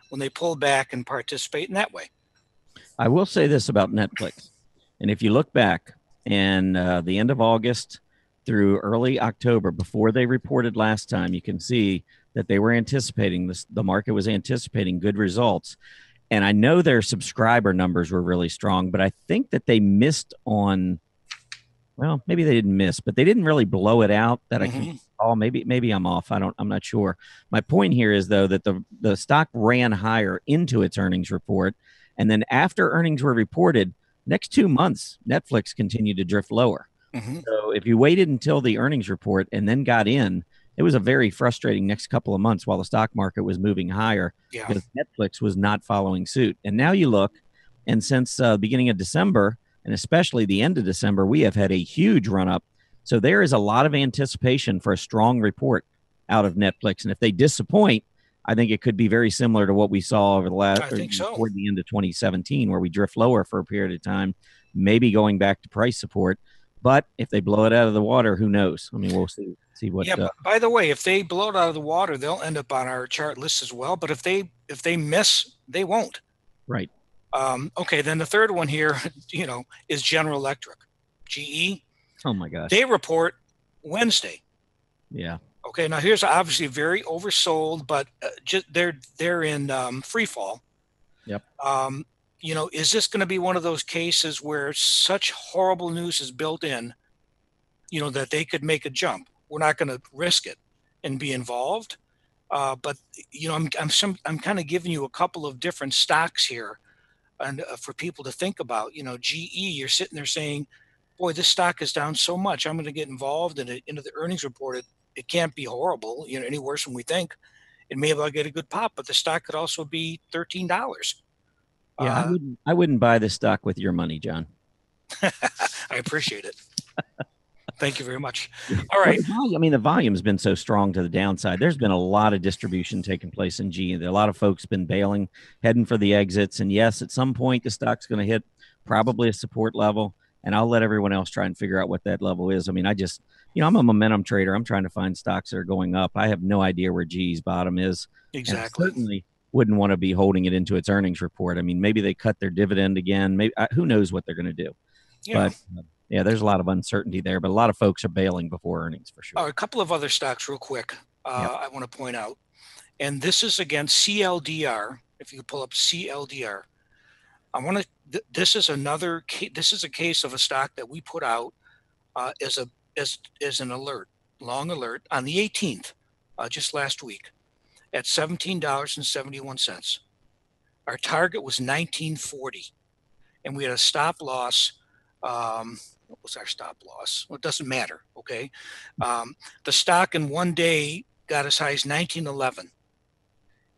when they pull back and participate in that way. I will say this about Netflix. And if you look back and the end of August through early October, before they reported last time, you can see that they were anticipating this. The market was anticipating good results. And I know their subscriber numbers were really strong, but I think that they missed on, well, maybe they didn't miss, but they didn't really blow it out that I can call. Maybe I'm off. I'm not sure. My point here is, though, that the stock ran higher into its earnings report. And then after earnings were reported, next 2 months, Netflix continued to drift lower. Mm-hmm. So if you waited until the earnings report and then got in, it was a very frustrating next couple of months while the stock market was moving higher because Netflix was not following suit. And now you look, and since the beginning of December, and especially the end of December, we have had a huge run up. So there is a lot of anticipation for a strong report out of Netflix. And if they disappoint, I think it could be very similar to what we saw over the last, toward the end of 2017, where we drift lower for a period of time, maybe going back to price support. But if they blow it out of the water, who knows? I mean, we'll see what. Yeah. By the way, if they blow it out of the water, they'll end up on our chart list as well. But if they miss, they won't. Right. Okay. Then the third one here, is General Electric, GE. Oh my gosh. They report Wednesday. Yeah. Okay. Now here's obviously very oversold, but just they're in free fall. Yep. Is this going to be one of those cases where such horrible news is built in, that they could make a jump? We're not going to risk it and be involved. But I'm kind of giving you a couple of different stocks here, and for people to think about. GE, you're sitting there saying, "Boy, this stock is down so much. I'm going to get involved in it into the earnings report. It can't be horrible, any worse than we think. And maybe I'll get a good pop, but the stock could also be $13." Yeah, I wouldn't buy this stock with your money, John. I appreciate it. Thank you very much. All right. Well, the volume's been so strong to the downside. There's been a lot of distribution taking place in GE. A lot of folks been bailing, heading for the exits. And yes, at some point, the stock's going to hit probably a support level. And I'll let everyone else try and figure out what that level is. I'm a momentum trader. I'm trying to find stocks that are going up. I have no idea where GE's bottom is. Exactly. And I certainly wouldn't want to be holding it into its earnings report. Maybe they cut their dividend again. Maybe who knows what they're going to do. Yeah. But yeah, there's a lot of uncertainty there, but a lot of folks are bailing before earnings for sure. A couple of other stocks real quick. I want to point out, and this is again CLDR. If you pull up CLDR, this is a case of a stock that we put out as an alert, long alert on the 18th, just last week, at $17.71. Our target was $19.40, and we had a stop loss. What was our stop loss? Well, it doesn't matter. Okay. The stock in one day got as high as 1911.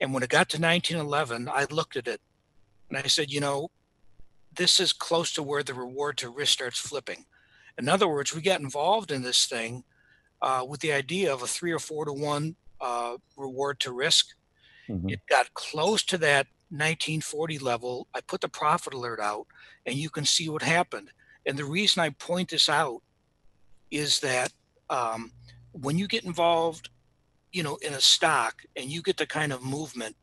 And when it got to 1911, I looked at it and I said, this is close to where the reward to risk starts flipping. In other words, we got involved in this thing with the idea of a 3 or 4 to 1 reward to risk. Mm-hmm. It got close to that 1940 level. I put the profit alert out, and you can see what happened. And the reason I point this out is that when you get involved, in a stock and you get the kind of movement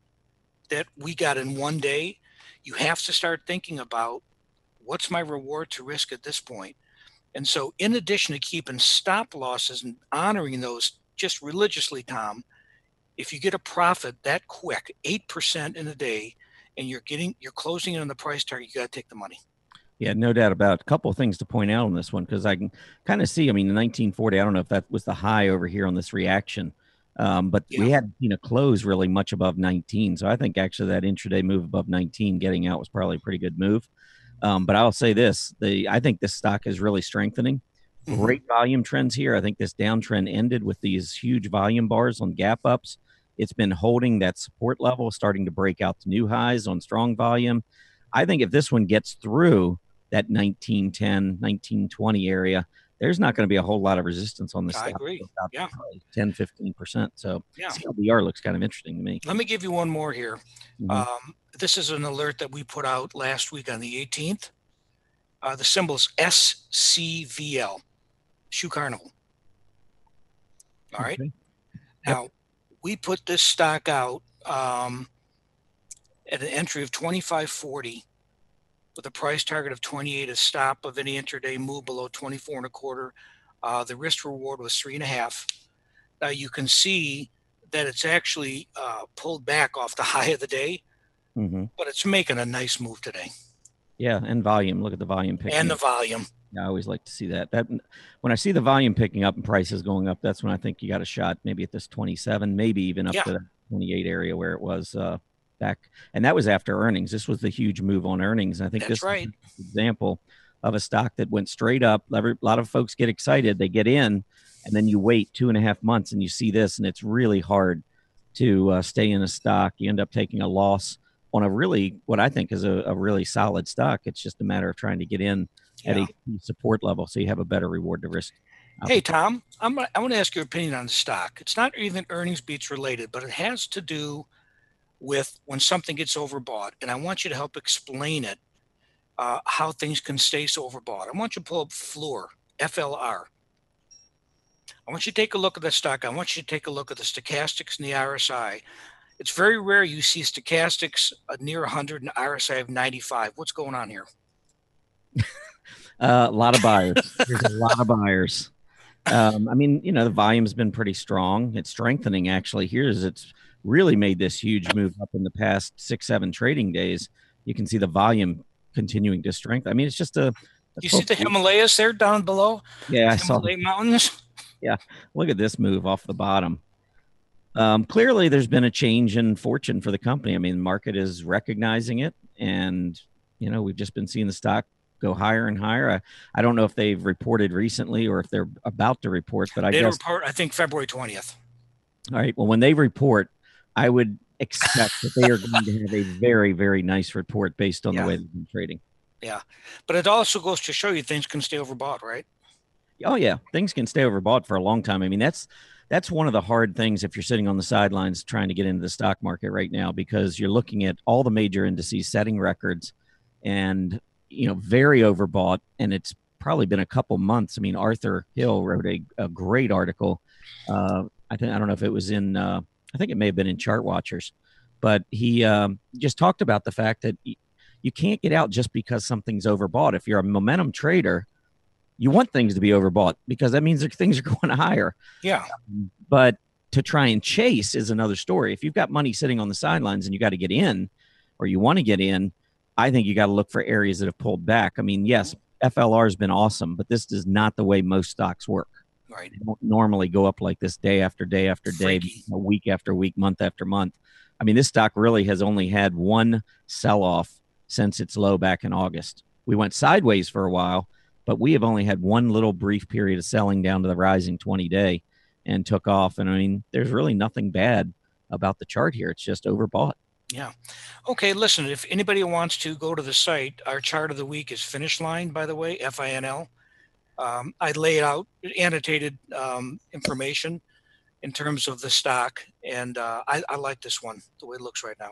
that we got in one day, you have to start thinking about what's my reward to risk at this point. And so in addition to keeping stop losses and honoring those just religiously, Tom, if you get a profit that quick, 8% in a day, and you're closing in on the price target, you got to take the money. Yeah, no doubt about it. A couple of things to point out on this one, because I can kind of see, in 1940, I don't know if that was the high over here on this reaction, but we hadn't seen a close really much above 19. So I think actually that intraday move above 19 getting out was probably a pretty good move. But I'll say this, I think this stock is really strengthening. Mm-hmm. Great volume trends here. I think this downtrend ended with these huge volume bars on gap ups. It's been holding that support level, starting to break out to new highs on strong volume. I think if this one gets through that 1910, 1920 area, there's not going to be a whole lot of resistance on this. I agree. Yeah. 10, 15%. So CLDR looks kind of interesting to me. Let me give you one more here. Mm-hmm. This is an alert that we put out last week on the 18th. The symbol is SCVL, Shoe Carnival. All right. Yep. Now, we put this stock out at an entry of 25.40 with a price target of 28, a stop of any intraday move below 24.25. The risk reward was 3.5. Now you can see that it's actually pulled back off the high of the day, but it's making a nice move today. Yeah, and volume. Look at the volume picking and the volume. Yeah, I always like to see that. When I see the volume picking up and prices going up, that's when I think you got a shot. Maybe at this 27, maybe even up to the 28 area where it was back. And that was after earnings. This was the huge move on earnings. And I think that's this right. is an example of a stock that went straight up. A lot of folks get excited. They get in, and then you wait 2.5 months and you see this, and it's really hard to stay in a stock. You end up taking a loss on a really, what I think is a really solid stock. It's just a matter of trying to get in at a support level so you have a better reward to risk. Hey, Tom, I want to ask your opinion on the stock. It's not even earnings beats related, but it has to do with when something gets overbought. And I want you to help explain it, how things can stay so overbought. I want you to pull up Fluor, FLR. I want you to take a look at that stock. I want you to take a look at the stochastics and the RSI. It's very rare you see stochastics near 100 and RSI of 95. What's going on here? A lot of buyers. There's a lot of buyers. The volume's been pretty strong. It's strengthening actually. It's really made this huge move up in the past 6-7 trading days. You can see the volume continuing to strengthen. It's just you see the Himalayas there down below? Yeah, I saw Himalaya mountains. Yeah, look at this move off the bottom. Clearly, there's been a change in fortune for the company. I mean, the market is recognizing it, and we've just been seeing the stock go higher and higher. I don't know if they've reported recently or if they're about to report, but I They'll guess report, I think, February 20th. all right. Well, when they report, I would expect that they are going to have a very, very nice report based on the way they've been trading. Yeah, but it also goes to show you things can stay overbought, right? Oh yeah, things can stay overbought for a long time. I mean, that's one of the hard things if you're sitting on the sidelines trying to get into the stock market right now, because you're looking at all the major indices setting records and very overbought, and it's probably been a couple months. I mean, Arthur Hill wrote a great article. I don't know if it was in I think it may have been in Chart Watchers, but he just talked about the fact that you can't get out just because something's overbought. If you're a momentum trader, you want things to be overbought because that means that things are going higher. Yeah. But to try and chase is another story. If you've got money sitting on the sidelines and you got to get in, or you want to get in, I think you got to look for areas that have pulled back. I mean, yes, FLR has been awesome, but this is not the way most stocks work. Right. They don't normally go up like this day after day after day, week after week, month after month. I mean, this stock really has only had one sell-off since its low back in August. We went sideways for a while, but we have only had one little brief period of selling down to the rising 20-day and took off. And I mean, there's really nothing bad about the chart here. It's just overbought. Yeah. Okay, listen, if anybody wants to go to the site, our chart of the week is Finish Line, by the way, FINL. I laid out annotated information in terms of the stock, and I like this one, the way it looks right now.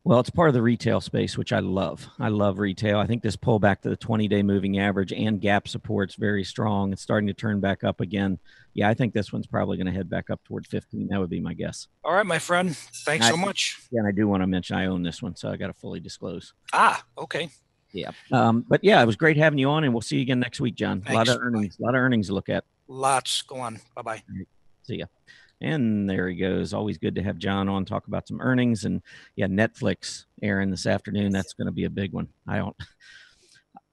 Well, it's part of the retail space, which I love. I love retail. I think this pullback to the 20-day moving average and gap support's very strong. It's starting to turn back up again. Yeah, I think this one's probably going to head back up toward 15. That would be my guess. All right, my friend. Thanks so much. Yeah, and I do want to mention I own this one, so I got to fully disclose. Okay. Yeah. But yeah, it was great having you on, and we'll see you again next week, John. Thanks. A lot of earnings to look at. Lots. Go on. Bye-bye. See ya. And there he goes. Always good to have John on, talk about some earnings. And yeah, Netflix, Aaron, this afternoon, that's going to be a big one.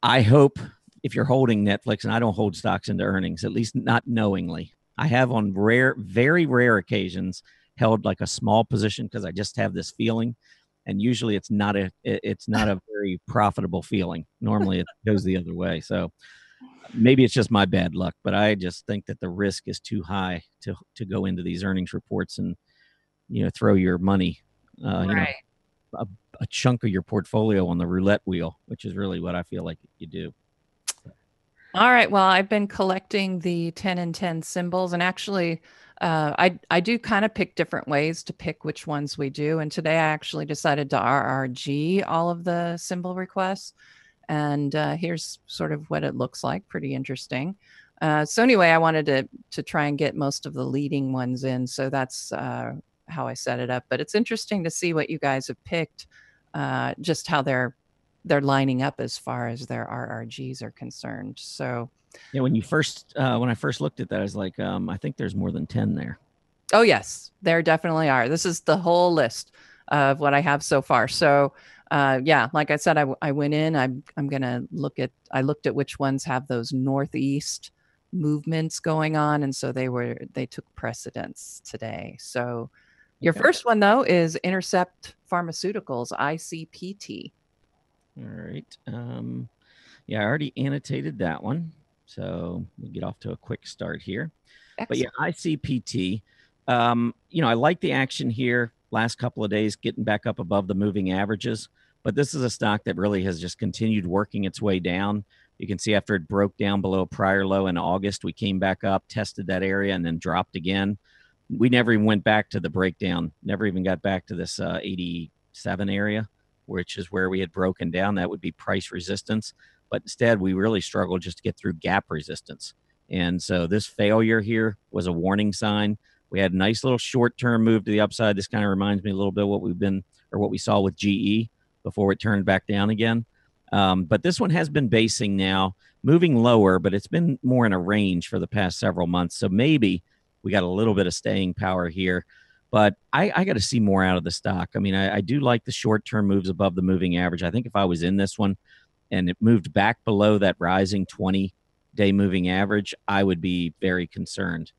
I hope if you're holding Netflix, and I don't hold stocks into earnings, at least not knowingly. I have on very rare occasions held like a small position because I just have this feeling. And usually it's not a very profitable feeling. Normally it goes the other way. So maybe it's just my bad luck, but I just think that the risk is too high to go into these earnings reports and, throw your money, Right. A chunk of your portfolio on the roulette wheel, which is really what I feel like you do. All right. Well, I've been collecting the 10 and 10 symbols, and actually, I do kind of pick different ways to pick which ones we do. And today I actually decided to RRG all of the symbol requests. And here's sort of what it looks like. Pretty interesting. So anyway, I wanted to try and get most of the leading ones in. So that's how I set it up. But it's interesting to see what you guys have picked, just how they're lining up as far as their RRGs are concerned. So yeah, when I first looked at that, I was like, I think there's more than 10 there. Oh yes, there definitely are. This is the whole list of what I have so far. So yeah, like I said, I went in, I'm going to I looked at which ones have those northeast movements going on. And so they took precedence today. So your first one though is Intercept Pharmaceuticals, ICPT. All right. Yeah, I already annotated that one. So we'll get off to a quick start here. Excellent. But yeah, ICPT, I like the action here last couple of days, getting back up above the moving averages. But this is a stock that really has just continued working its way down. You can see after it broke down below a prior low in August, we came back up, tested that area, and then dropped again. We never even went back to the breakdown, never even got back to this 87 area, which is where we had broken down. That would be price resistance. But instead, we really struggled just to get through gap resistance. And so this failure here was a warning sign. We had a nice little short-term move to the upside. This kind of reminds me a little bit of what we saw with GE before it turned back down again. But this one has been basing now, moving lower, but it's been more in a range for the past several months. So maybe we got a little bit of staying power here. But I got to see more out of the stock. I mean, I do like the short-term moves above the moving average. I think if I was in this one and it moved back below that rising 20-day moving average, I would be very concerned.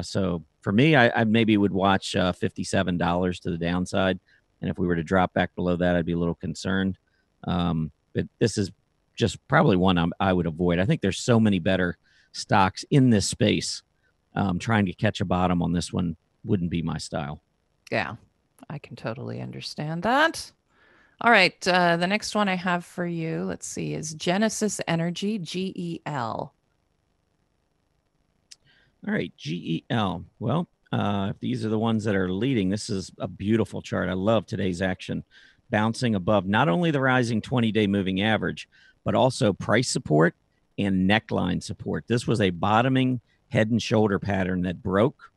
So for me, I maybe would watch $57 to the downside. And if we were to drop back below that, I'd be a little concerned. But this is just probably one I would avoid. I think there's so many better stocks in this space. Trying to catch a bottom on this one wouldn't be my style. Yeah, I can totally understand that. All right. The next one I have for you, let's see, is Genesis Energy, GEL. All right, GEL. Well, if these are the ones that are leading, this is a beautiful chart. I love today's action, bouncing above not only the rising 20-day moving average, but also price support and neckline support. This was a bottoming head and shoulder pattern that broke.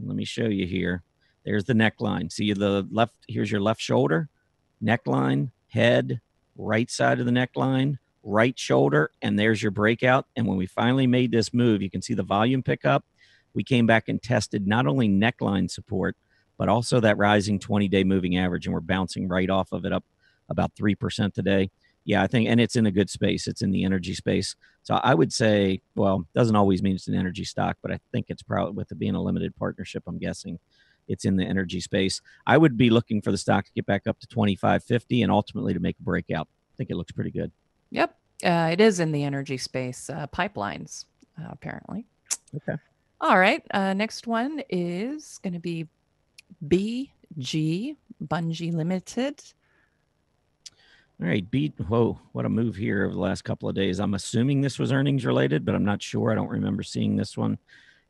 Let me show you here. There's the neckline. See the left, here's your left shoulder, neckline, head, right side of the neckline, right shoulder, and there's your breakout. And when we finally made this move, you can see the volume pick up. We came back and tested not only neckline support, but also that rising 20-day moving average, and we're bouncing right off of it up about 3% today. Yeah, I think, and it's in a good space. It's in the energy space. So I would say, well, doesn't always mean it's an energy stock, but I think it's probably, with it being a limited partnership, I'm guessing it's in the energy space. I would be looking for the stock to get back up to 25.50 and ultimately to make a breakout. I think it looks pretty good. Yep. It is in the energy space, pipelines, apparently. Okay. All right. Next one is going to be BG, Bungie Limited. All right, whoa, what a move here over the last couple of days. I'm assuming this was earnings related, but I'm not sure. I don't remember seeing this one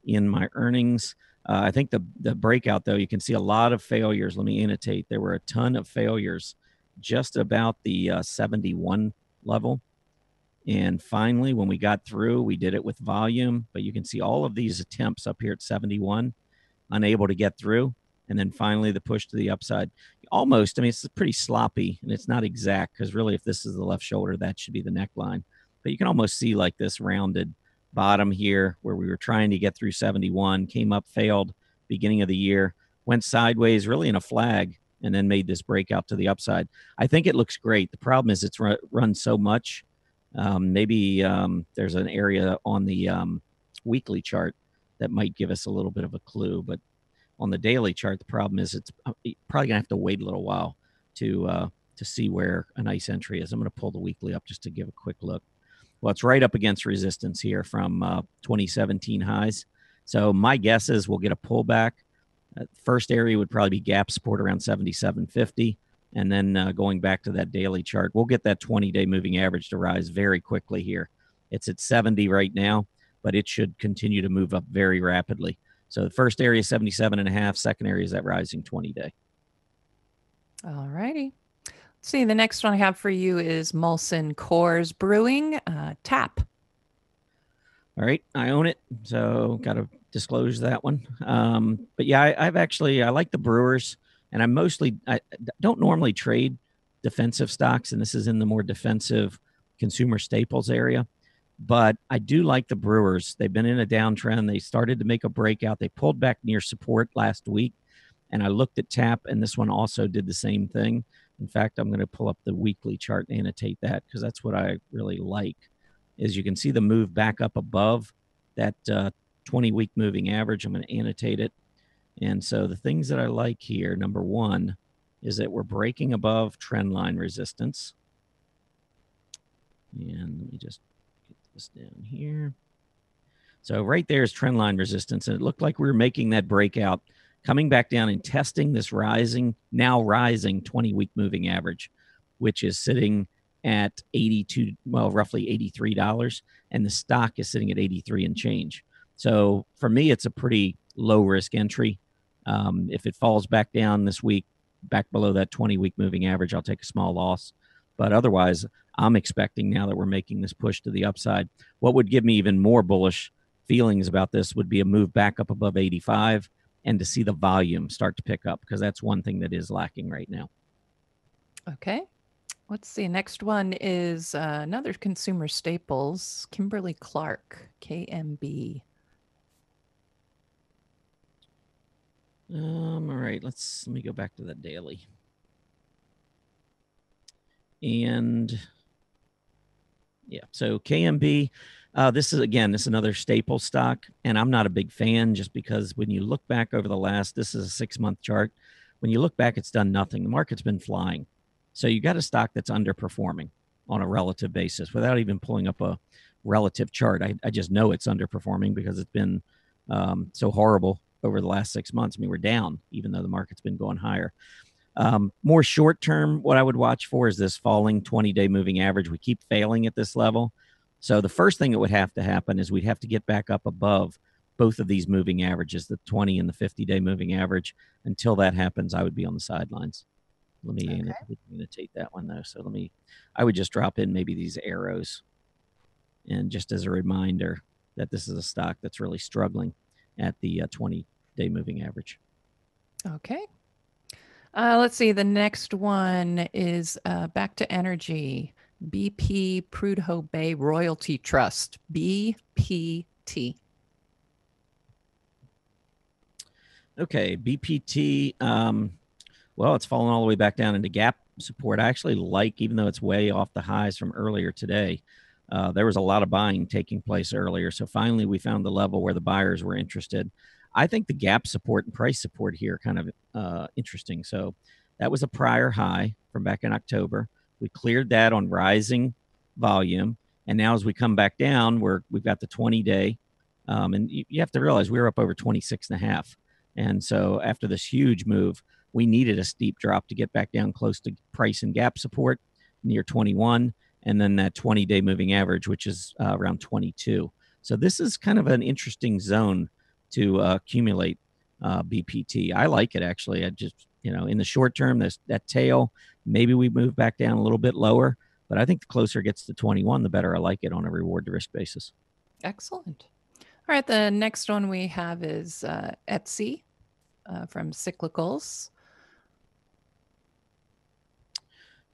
in my earnings. I think the breakout, though, you can see a lot of failures. Let me annotate. There were a ton of failures just about the 71 level. And finally, when we got through, we did it with volume. But you can see all of these attempts up here at 71, unable to get through. And then finally, the push to the upside. Almost, I mean, it's pretty sloppy, and it's not exact, because really, if this is the left shoulder, that should be the neckline. But you can almost see like this rounded bottom here where we were trying to get through 71, came up, failed beginning of the year, went sideways really in a flag, and then made this breakout to the upside. I think it looks great. The problem is it's run so much. Maybe there's an area on the weekly chart that might give us a little bit of a clue, but on the daily chart, the problem is it's probably gonna have to wait a little while to see where a nice entry is. I'm gonna pull the weekly up just to give a quick look. Well, it's right up against resistance here from 2017 highs. So my guess is we'll get a pullback. First area would probably be gap support around 77.50. And then going back to that daily chart, we'll get that 20-day moving average to rise very quickly here. It's at 70 right now, but it should continue to move up very rapidly. So the first area is 77.5. Second area is that rising 20-day. All righty. Let's see. The next one I have for you is Molson Coors Brewing, TAP. All right. I own it. So got to disclose that one. But yeah, I like the Brewers, and I don't normally trade defensive stocks, and this is in the more defensive consumer staples area. But I do like the Brewers. They've been in a downtrend. They started to make a breakout. They pulled back near support last week. And I looked at TAP, and this one also did the same thing. In fact, I'm going to pull up the weekly chart and annotate that, because that's what I really like. Is you can see the move back up above that 20-week moving average. I'm going to annotate it. And so the things that I like here, number one, is that we're breaking above trend line resistance. And let me just this down here. So right there is trend line resistance, and it looked like we were making that breakout, coming back down and testing this rising 20-week moving average, which is sitting at roughly $83, and the stock is sitting at 83 and change. So for me, it's a pretty low risk entry. If it falls back down this week, back below that 20-week moving average, I'll take a small loss. But otherwise, I'm expecting now that we're making this push to the upside. What would give me even more bullish feelings about this would be a move back up above 85 and to see the volume start to pick up, because that's one thing that is lacking right now. Okay. Let's see. Next one is another consumer staples, Kimberly-Clark, KMB. All right. Let me go back to the daily. And yeah, so KMB, This is another staple stock, and I'm not a big fan just because when you look back over this is a 6-month chart. When you look back, it's done nothing. The market's been flying. So you got a stock that's underperforming on a relative basis without even pulling up a relative chart. I just know it's underperforming because it's been so horrible over the last 6 months. I mean, we're down, even though the market's been going higher. More short term, what I would watch for is this falling 20-day moving average. We keep failing at this level. So the first thing that would have to happen is we'd have to get back up above both of these moving averages, the 20 and the 50-day moving average. Until that happens, I would be on the sidelines. Let me annotate that one, though. So I would just drop in maybe these arrows. And just as a reminder that this is a stock that's really struggling at the 20-day moving average. Okay. Let's see. The next one is back to energy. BP Prudhoe Bay Royalty Trust, BPT. Okay, BPT. Well, it's fallen all the way back down into gap support. I actually like, even though it's way off the highs from earlier today, there was a lot of buying taking place earlier. So finally, we found the level where the buyers were interested. I think the gap support and price support here kind of interesting. So that was a prior high from back in October. We cleared that on rising volume. And now as we come back down, we've got the 20-day. And you have to realize we were up over 26.5. And so after this huge move, we needed a steep drop to get back down close to price and gap support near 21. And then that 20-day moving average, which is around 22. So this is kind of an interesting zone to accumulate BPT. I like it, actually. I just, in the short term, that tail, maybe we move back down a little bit lower, but I think the closer it gets to 21, the better I like it on a reward to risk basis. Excellent. All right, the next one we have is Etsy from Cyclicals.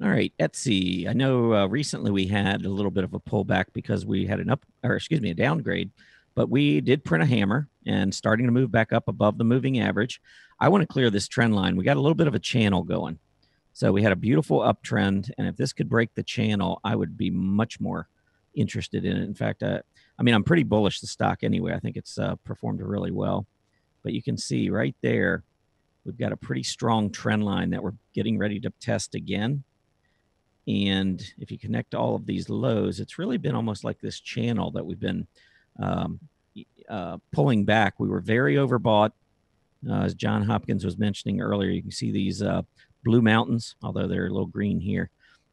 All right, Etsy. I know recently we had a little bit of a pullback because we had a downgrade, but we did print a hammer and starting to move back up above the moving average. I want to clear this trend line. We got a little bit of a channel going. So we had a beautiful uptrend, and if this could break the channel, I would be much more interested in it. In fact, I'm pretty bullish the stock anyway. I think it's performed really well. But you can see right there, we've got a pretty strong trend line that we're getting ready to test again. And if you connect all of these lows, it's really been almost like this channel that we've been pulling back. We were very overbought. As John Hopkins was mentioning earlier, you can see these blue mountains, although they're a little green here.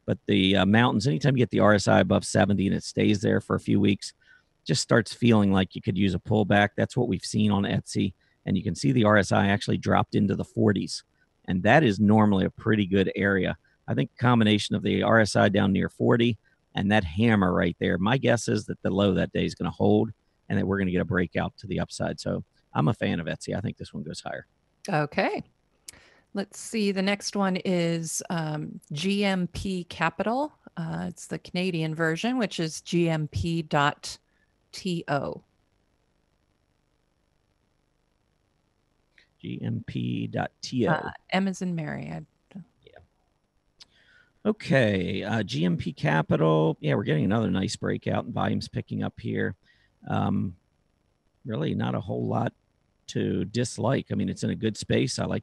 But the mountains, anytime you get the RSI above 70 and it stays there for a few weeks, just starts feeling like you could use a pullback. That's what we've seen on Etsy. And you can see the RSI actually dropped into the 40s. And that is normally a pretty good area. I think a combination of the RSI down near 40 and that hammer right there, my guess is that the low that day is going to hold and that we're going to get a breakout to the upside. So I'm a fan of Etsy. I think this one goes higher. Okay. Let's see. The next one is GMP Capital. It's the Canadian version, which is GMP.TO. GMP.TO. M as in Mary. Okay, GMP Capital. Yeah, we're getting another nice breakout and volumes picking up here. Really not a whole lot to dislike. I mean, it's in a good space. I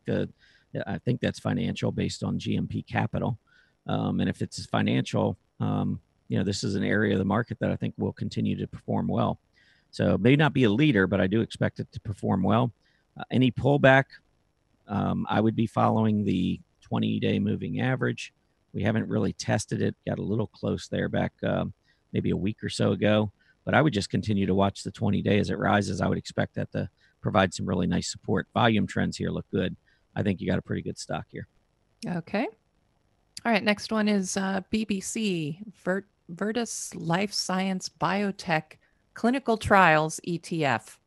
think that's financial based on GMP Capital. And if it's financial, this is an area of the market that I think will continue to perform well. So it may not be a leader, but I do expect it to perform well. Any pullback, I would be following the 20-day moving average. We haven't really tested it, got a little close there back maybe a week or so ago. But I would just continue to watch the 20-day as it rises. I would expect that to provide some really nice support. Volume trends here look good. I think you got a pretty good stock here. Okay. All right. Next one is BBC, Virtus Life Science Biotech Clinical Trials ETF.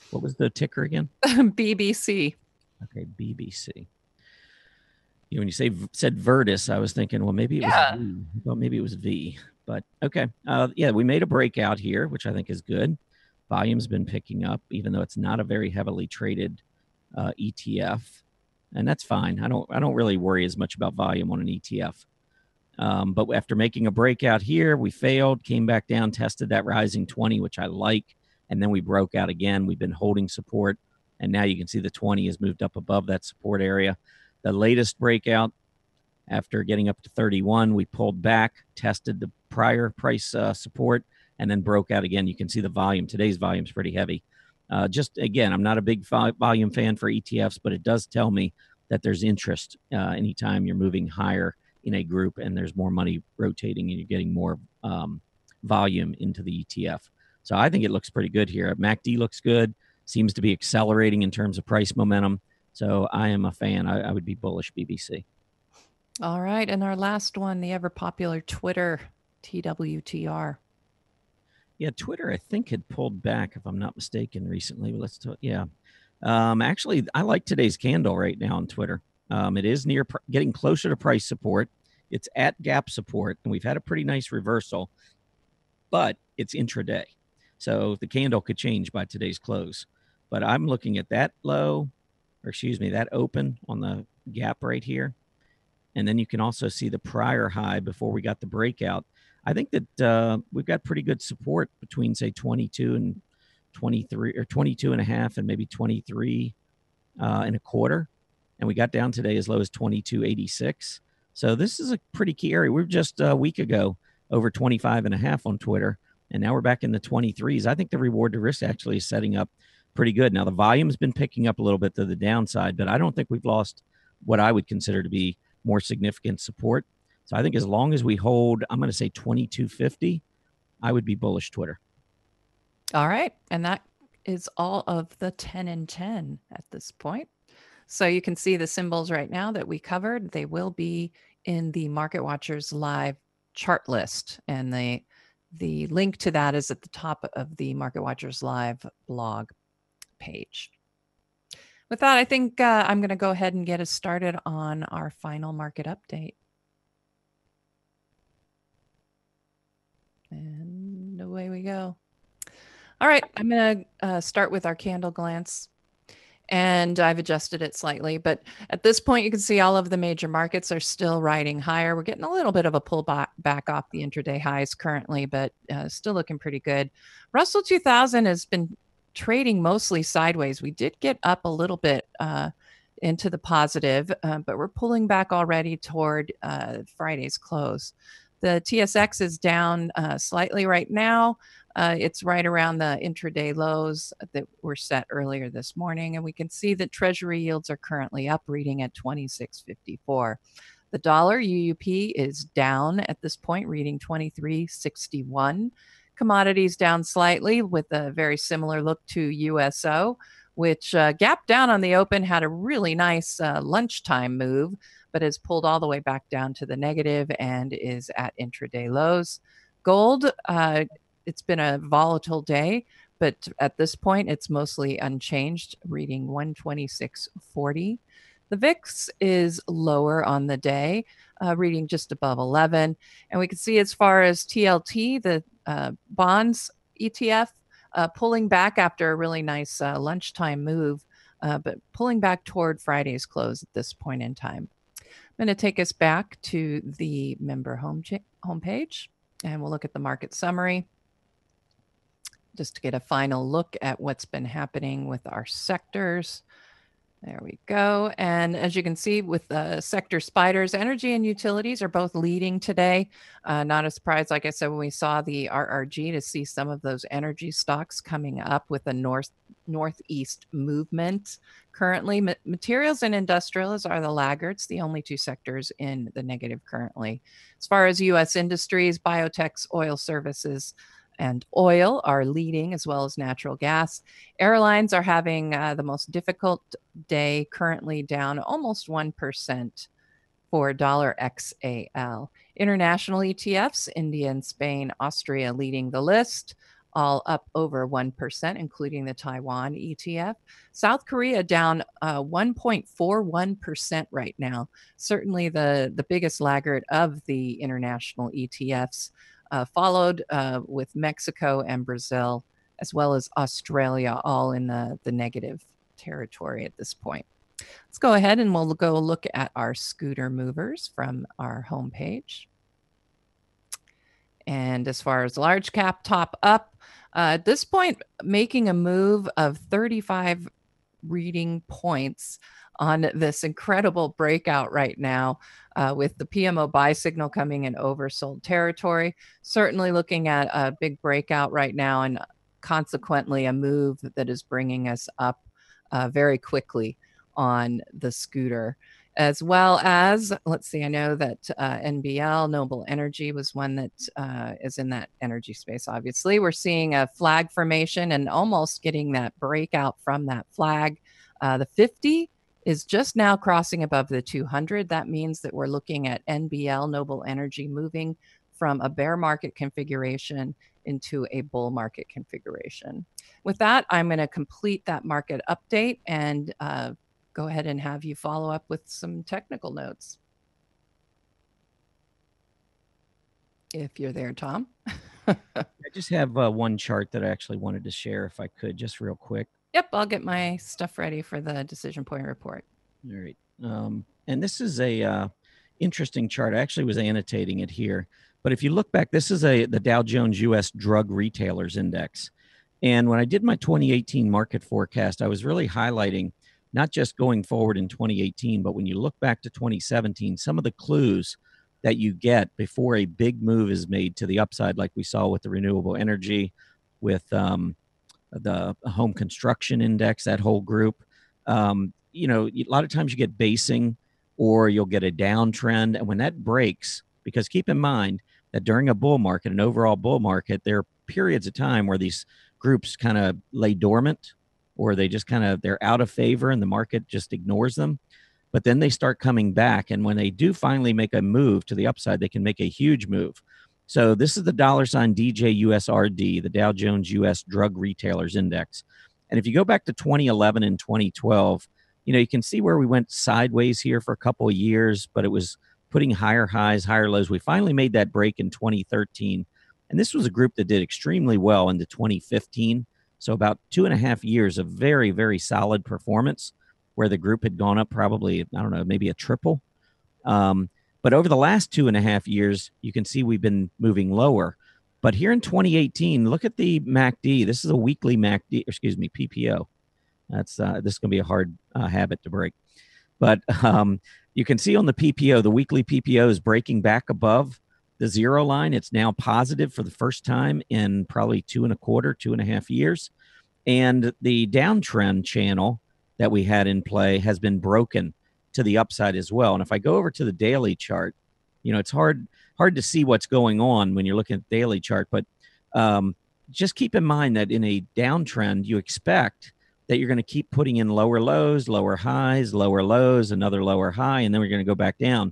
What was the ticker again? BBC. Okay, BBC. When you said Virtus, I was thinking, well, maybe it was V. Well, maybe it was V. But okay, we made a breakout here, which I think is good. Volume's been picking up, even though it's not a very heavily traded ETF, and that's fine. I don't really worry as much about volume on an ETF. But after making a breakout here, we failed, came back down, tested that rising 20, which I like, and then we broke out again. We've been holding support, and now you can see the 20 has moved up above that support area. The latest breakout, after getting up to 31, we pulled back, tested the prior price support, and then broke out again. You can see the volume. Today's volume is pretty heavy. Just again, I'm not a big volume fan for ETFs, but it does tell me that there's interest anytime you're moving higher in a group and there's more money rotating and you're getting more volume into the ETF. So I think it looks pretty good here. MACD looks good, seems to be accelerating in terms of price momentum. So I am a fan. I would be bullish BBC. All right. And our last one, the ever popular Twitter, TWTR. Yeah, Twitter, I think, had pulled back, if I'm not mistaken, recently. But let's talk. Yeah. Actually, I like today's candle right now on Twitter. It is near getting closer to price support. It's at gap support, and we've had a pretty nice reversal, but it's intraday. So the candle could change by today's close. But I'm looking at that low, or excuse me, that open on the gap right here. And then you can also see the prior high before we got the breakout. I think that we've got pretty good support between, say, 22 and 23, or 22 and a half, and maybe 23 and a quarter. And we got down today as low as 22.86. So this is a pretty key area. We were just a week ago over 25 and a half on Twitter, and now we're back in the 23s. I think the reward to risk actually is setting up pretty good. Now, the volume's been picking up a little bit to the downside, but I don't think we've lost what I would consider to be more significant support. So I think as long as we hold, I'm going to say 22.50, I would be bullish Twitter. All right. And that is all of the 10 and 10 at this point. So you can see the symbols right now that we covered. They will be in the Market Watchers Live chart list. And the link to that is at the top of the Market Watchers Live blog page. With that, I think I'm going to go ahead and get us started on our final market update. And away we go. All right, I'm going to start with our candle glance. And I've adjusted it slightly. But at this point, you can see all of the major markets are still riding higher. We're getting a little bit of a pull back off the intraday highs currently, but still looking pretty good. Russell 2000 has been trading mostly sideways. We did get up a little bit into the positive, but we're pulling back already toward Friday's close. The TSX is down slightly right now. It's right around the intraday lows that were set earlier this morning. And we can see that Treasury yields are currently up, reading at 26.54. The dollar UUP is down at this point, reading 23.61. Commodities down slightly with a very similar look to USO, which gapped down on the open, had a really nice lunchtime move, but has pulled all the way back down to the negative and is at intraday lows. Gold, it's been a volatile day, but at this point, it's mostly unchanged, reading 126.40. The VIX is lower on the day, reading just above 11. And we can see as far as TLT, the bonds ETF, pulling back after a really nice lunchtime move, but pulling back toward Friday's close at this point in time. I'm going to take us back to the member homepage, and we'll look at the market summary just to get a final look at what's been happening with our sectors. There we go. And as you can see with the sector spiders, energy and utilities are both leading today. Not a surprise, like I said, when we saw the RRG, to see some of those energy stocks coming up with a northeast movement. Currently, materials and industrials are the laggards, the only two sectors in the negative currently. As far as U.S. industries, biotechs, oil services, and oil are leading, as well as natural gas. Airlines are having the most difficult day, currently down almost 1% for $XAL. International ETFs, India and Spain, Austria leading the list, all up over 1%, including the Taiwan ETF. South Korea down 1.41% right now. Certainly the biggest laggard of the international ETFs. Followed with Mexico and Brazil, as well as Australia, all in the negative territory at this point. Let's go ahead and we'll go look at our scooter movers from our homepage. And as far as large cap top up, at this point, making a move of 35 reading points on this incredible breakout right now, with the PMO buy signal coming in oversold territory. Certainly looking at a big breakout right now, and consequently a move that is bringing us up very quickly on the scooter. As well as, let's see, I know that NBL, Noble Energy, was one that is in that energy space. Obviously, we're seeing a flag formation and almost getting that breakout from that flag. The 50 is just now crossing above the 200. That means that we're looking at NBL, Noble Energy, moving from a bear market configuration into a bull market configuration. With that, I'm going to complete that market update and go ahead and have you follow up with some technical notes. If you're there, Tom. I just have one chart that I actually wanted to share, if I could, just real quick. Yep, I'll get my stuff ready for the decision point report. All right. And this is a interesting chart. I actually was annotating it here. But if you look back, this is the Dow Jones U.S. Drug Retailers Index. And when I did my 2018 market forecast, I was really highlighting not just going forward in 2018, but when you look back to 2017, some of the clues that you get before a big move is made to the upside, like we saw with the renewable energy, with the home construction index, that whole group. You know, a lot of times you get basing or you'll get a downtrend. And when that breaks, because keep in mind that during a bull market, an overall bull market, there are periods of time where these groups kind of lay dormant, or they just they're out of favor and the market just ignores them. But then they start coming back. And when they do finally make a move to the upside, they can make a huge move. So this is the $DJUSRD, the Dow Jones U.S. Drug Retailers Index. And if you go back to 2011 and 2012, you know, you can see where we went sideways here for a couple of years, but it was putting higher highs, higher lows. We finally made that break in 2013. And this was a group that did extremely well into 2015. So about 2.5 years of very, very solid performance where the group had gone up probably, I don't know, maybe a triple. But over the last 2.5 years, you can see we've been moving lower. But here in 2018, look at the MACD. This is a weekly MACD, PPO. That's this is going to be a hard habit to break. But you can see on the PPO, the weekly PPO is breaking back above the zero line. It's now positive for the first time in probably 2.25 years. And the downtrend channel that we had in play has been broken to the upside as well. And if I go over to the daily chart, you know, it's hard to see what's going on when you're looking at the daily chart. But just keep in mind that in a downtrend, you expect that you're going to keep putting in lower lows, lower highs, lower lows, another lower high, and then we're going to go back down.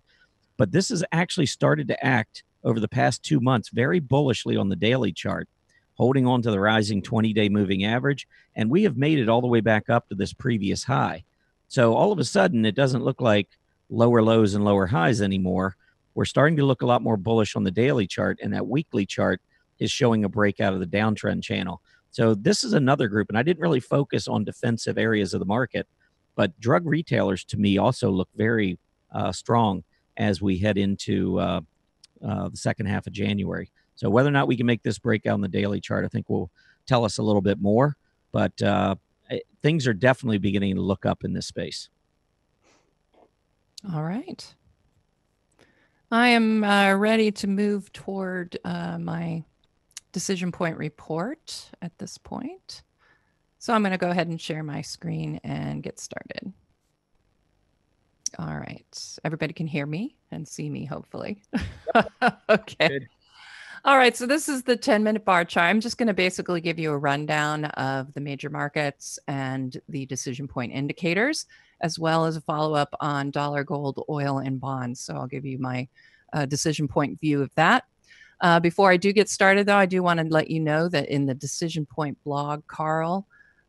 But this has actually started to act over the past 2 months very bullishly on the daily chart, holding on to the rising 20-day moving average. And we have made it all the way back up to this previous high. So all of a sudden, it doesn't look like lower lows and lower highs anymore. We're starting to look a lot more bullish on the daily chart, and that weekly chart is showing a breakout of the downtrend channel. So this is another group, and I didn't really focus on defensive areas of the market, but drug retailers to me also look very strong as we head into the second half of January. So whether or not we can make this breakout on the daily chart, I think will tell us a little bit more, but things are definitely beginning to look up in this space. All right. I am ready to move toward my decision point report at this point. So I'm going to go ahead and share my screen and get started. All right. Everybody can hear me and see me, hopefully. Yep. Okay. Good. All right. So this is the 10-minute bar chart. I'm just going to basically give you a rundown of the major markets and the decision point indicators, as well as a follow-up on dollar, gold, oil, and bonds. So I'll give you my decision point view of that. Before I do get started, though, I do want to let you know that in the Decision Point blog, Carl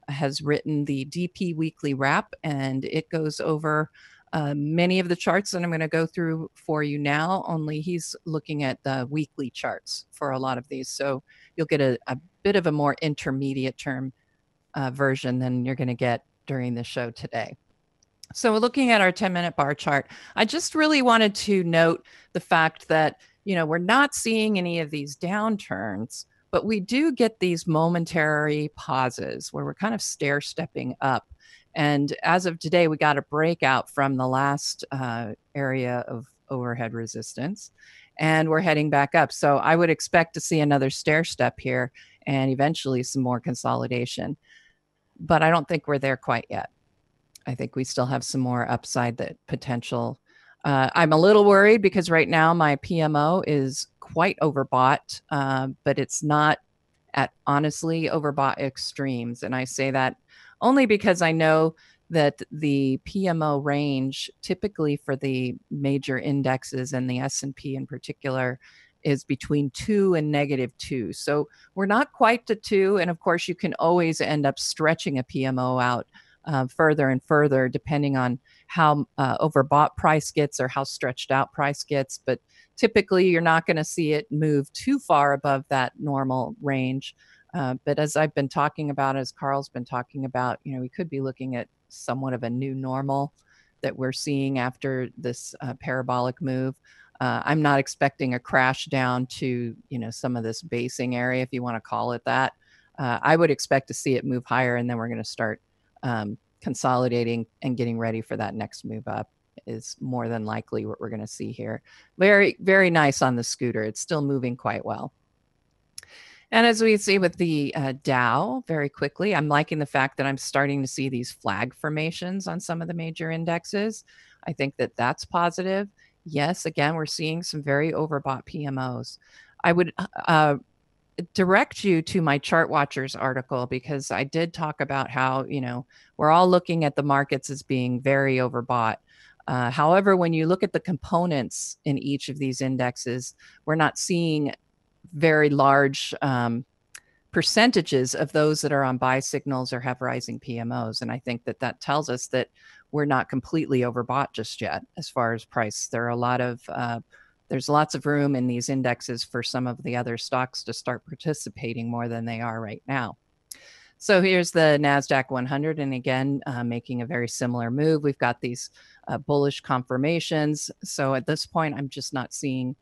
has written the DP Weekly Wrap, and it goes over many of the charts that I'm going to go through for you now, only he's looking at the weekly charts for a lot of these. So you'll get a bit of a more intermediate term version than you're going to get during the show today. So looking at our 10-minute bar chart, I just really wanted to note the fact that we're not seeing any of these downturns, but we do get these momentary pauses where we're kind of stair-stepping up. And as of today, we got a breakout from the last area of overhead resistance, and we're heading back up. So I would expect to see another stair step here and eventually some more consolidation. But I don't think we're there quite yet. I think we still have some more upside that potential. I'm a little worried because right now my PMO is quite overbought, but it's not at honestly overbought extremes. And I say that only because I know that the PMO range typically for the major indexes and the S&P in particular is between 2 and -2. So we're not quite to 2. And of course, you can always end up stretching a PMO out further and further, depending on how overbought price gets or how stretched out price gets. But typically, you're not going to see it move too far above that normal range. But as I've been talking about, as Carl's been talking about, we could be looking at somewhat of a new normal that we're seeing after this parabolic move. I'm not expecting a crash down to, some of this basing area, if you want to call it that. I would expect to see it move higher, and then we're going to start consolidating and getting ready for that next move up is more than likely what we're going to see here. Very, very nice on the scooter. It's still moving quite well. And as we see with the Dow, very quickly, I'm liking the fact that I'm starting to see these flag formations on some of the major indexes. I think that that's positive. Yes, again, we're seeing some very overbought PMOs. I would direct you to my Chart Watchers article because I did talk about how, we're all looking at the markets as being very overbought. However, when you look at the components in each of these indexes, we're not seeing very large percentages of those that are on buy signals or have rising PMOs. And I think that that tells us that we're not completely overbought just yet as far as price. There are there's lots of room in these indexes for some of the other stocks to start participating more than they are right now. So here's the NASDAQ 100. And again, making a very similar move. We've got these bullish confirmations. So at this point, I'm just not seeing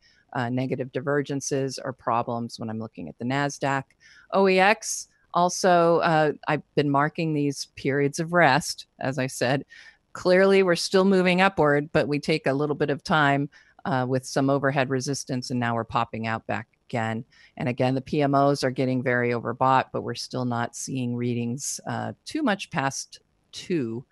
negative divergences or problems when I'm looking at the NASDAQ. OEX, also, I've been marking these periods of rest, as I said. Clearly, we're still moving upward, but we take a little bit of time with some overhead resistance, and now we're popping out back again. And again, the PMOs are getting very overbought, but we're still not seeing readings too much past 2,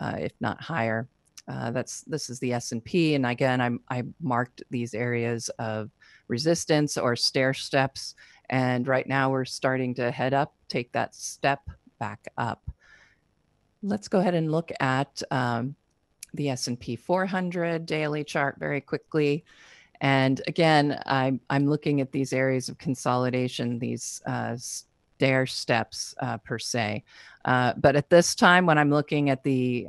if not higher. This is the S&P, and again, I marked these areas of resistance or stair steps, and right now we're starting to head up, take that step back up. Let's go ahead and look at the S&P 400 daily chart very quickly. And again, I'm looking at these areas of consolidation, these stair steps per se. But at this time, when I'm looking at the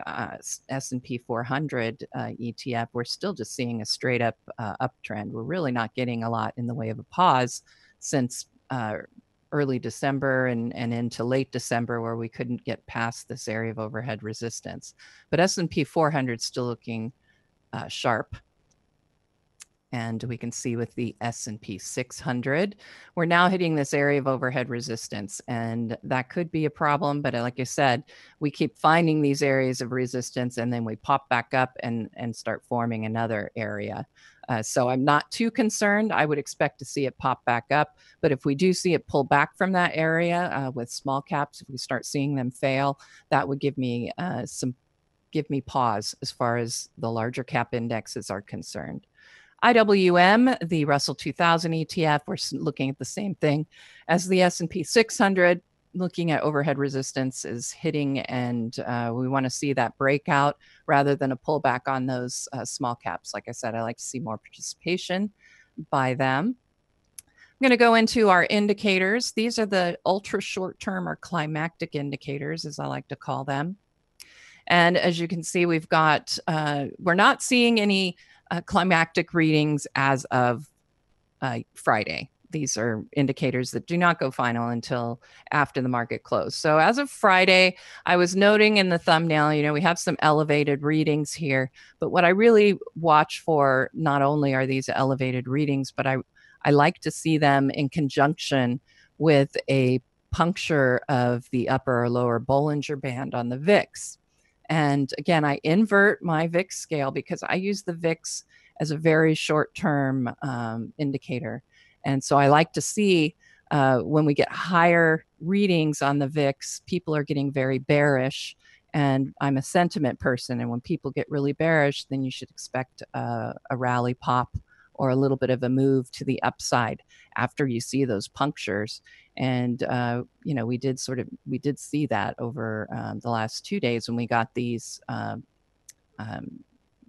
S&P 400 ETF, we're still just seeing a straight up uptrend. We're really not getting a lot in the way of a pause since early December and into late December, where we couldn't get past this area of overhead resistance. But S&P 400 still looking sharp. And we can see with the S&P 600, we're now hitting this area of overhead resistance. And that could be a problem. But like I said, we keep finding these areas of resistance, and then we pop back up and start forming another area. So I'm not too concerned. I would expect to see it pop back up. But if we do see it pull back from that area with small caps, if we start seeing them fail, that would give me pause as far as the larger cap indexes are concerned. IWM, the Russell 2000 ETF, we're looking at the same thing as the S&P 600, looking at overhead resistance is hitting, and we want to see that breakout rather than a pullback on those small caps. Like I said, I like to see more participation by them. I'm going to go into our indicators. These are the ultra short-term or climactic indicators, as I like to call them. And as you can see, we've got, we're not seeing any climactic readings as of Friday. these are indicators that do not go final until after the market close. So as of Friday, I was noting in the thumbnail, we have some elevated readings here, but what I really watch for not only are these elevated readings, but I like to see them in conjunction with a puncture of the upper or lower Bollinger Band on the VIX. And again, I invert my VIX scale because I use the VIX as a very short-term indicator. And so I like to see when we get higher readings on the VIX, people are getting very bearish. And I'm a sentiment person. And when people get really bearish, then you should expect a rally pop or a little bit of a move to the upside after you see those punctures. And, we did see that over the last 2 days when we got these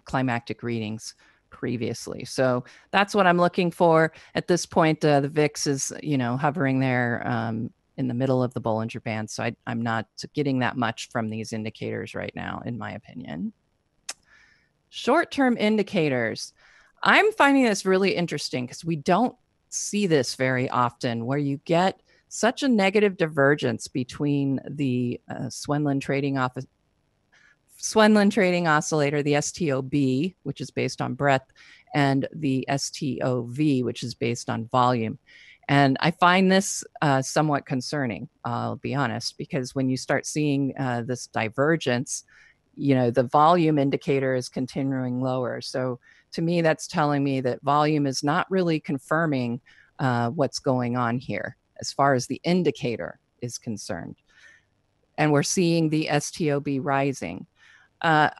climactic readings previously. So that's what I'm looking for at this point. The VIX is, hovering there in the middle of the Bollinger Band. So I'm not getting that much from these indicators right now, in my opinion. Short-term indicators. I'm finding this really interesting because we don't see this very often, where you get such a negative divergence between the Swenland Trading Oscillator, the STOB, which is based on breadth, and the STOV, which is based on volume. And I find this somewhat concerning, I'll be honest, because when you start seeing this divergence, the volume indicator is continuing lower. So to me, that's telling me that volume is not really confirming what's going on here as far as the indicator is concerned. And we're seeing the STOB rising. A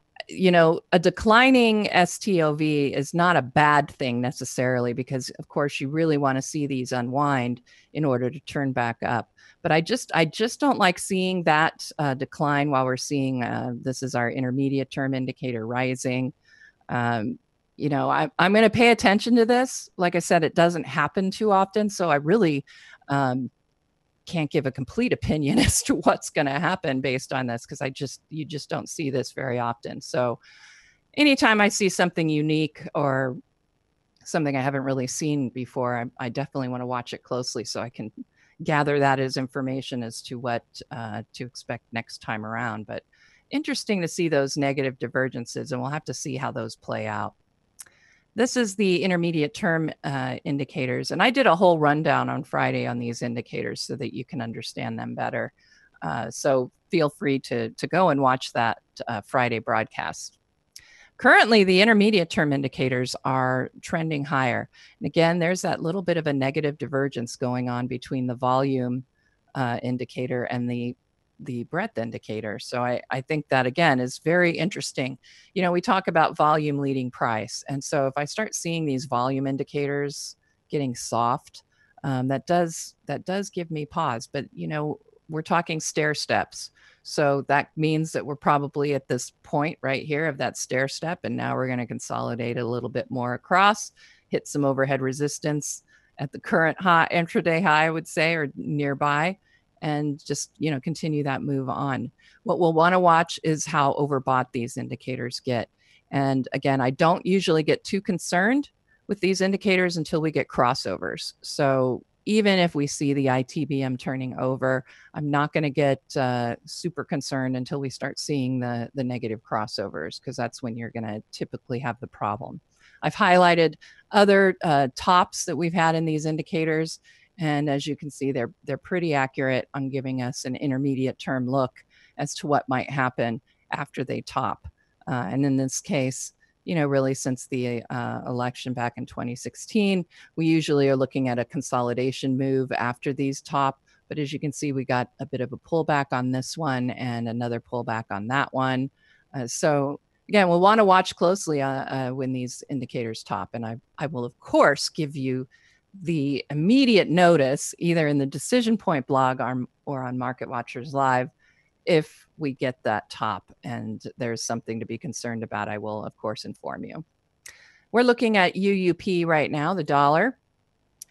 declining STOV is not a bad thing necessarily, because of course you really want to see these unwind in order to turn back up. But I just don't like seeing that decline while we're seeing this is our intermediate term indicator rising. I'm going to pay attention to this. Like I said, it doesn't happen too often, so I really can't give a complete opinion as to what's going to happen based on this, because you just don't see this very often. So anytime I see something unique or something I haven't really seen before, I definitely want to watch it closely so I can gather that as information as to what to expect next time around. But interesting to see those negative divergences, and we'll have to see how those play out. This is the intermediate term indicators, and I did a whole rundown on Friday on these indicators so that you can understand them better. So feel free to go and watch that Friday broadcast. Currently, the intermediate term indicators are trending higher. And again, there's that little bit of a negative divergence going on between the volume indicator and the breadth indicator. So I think that, again, is very interesting. We talk about volume leading price. And so if I start seeing these volume indicators getting soft, that does give me pause. But, we're talking stair steps. So that means that we're probably at this point right here of that stair step. And now we're going to consolidate a little bit more across, hit some overhead resistance at the current high, intraday high, I would say, or nearby, and just, continue that move on. What we'll want to watch is how overbought these indicators get. And again, I don't usually get too concerned with these indicators until we get crossovers. So even if we see the ITBM turning over, I'm not going to get super concerned until we start seeing the negative crossovers, because that's when you're going to typically have the problem. I've highlighted other tops that we've had in these indicators. And as you can see, they're pretty accurate on giving us an intermediate term look as to what might happen after they top. And in this case, really since the election back in 2016, we usually are looking at a consolidation move after these top. But as you can see, we got a bit of a pullback on this one and another pullback on that one. So again, we'll want to watch closely when these indicators top. And I will, of course, give you the immediate notice either in the Decision Point blog or on Market Watchers Live if we get that top and there's something to be concerned about. I will, of course, inform you. We're looking at UUP right now, the dollar,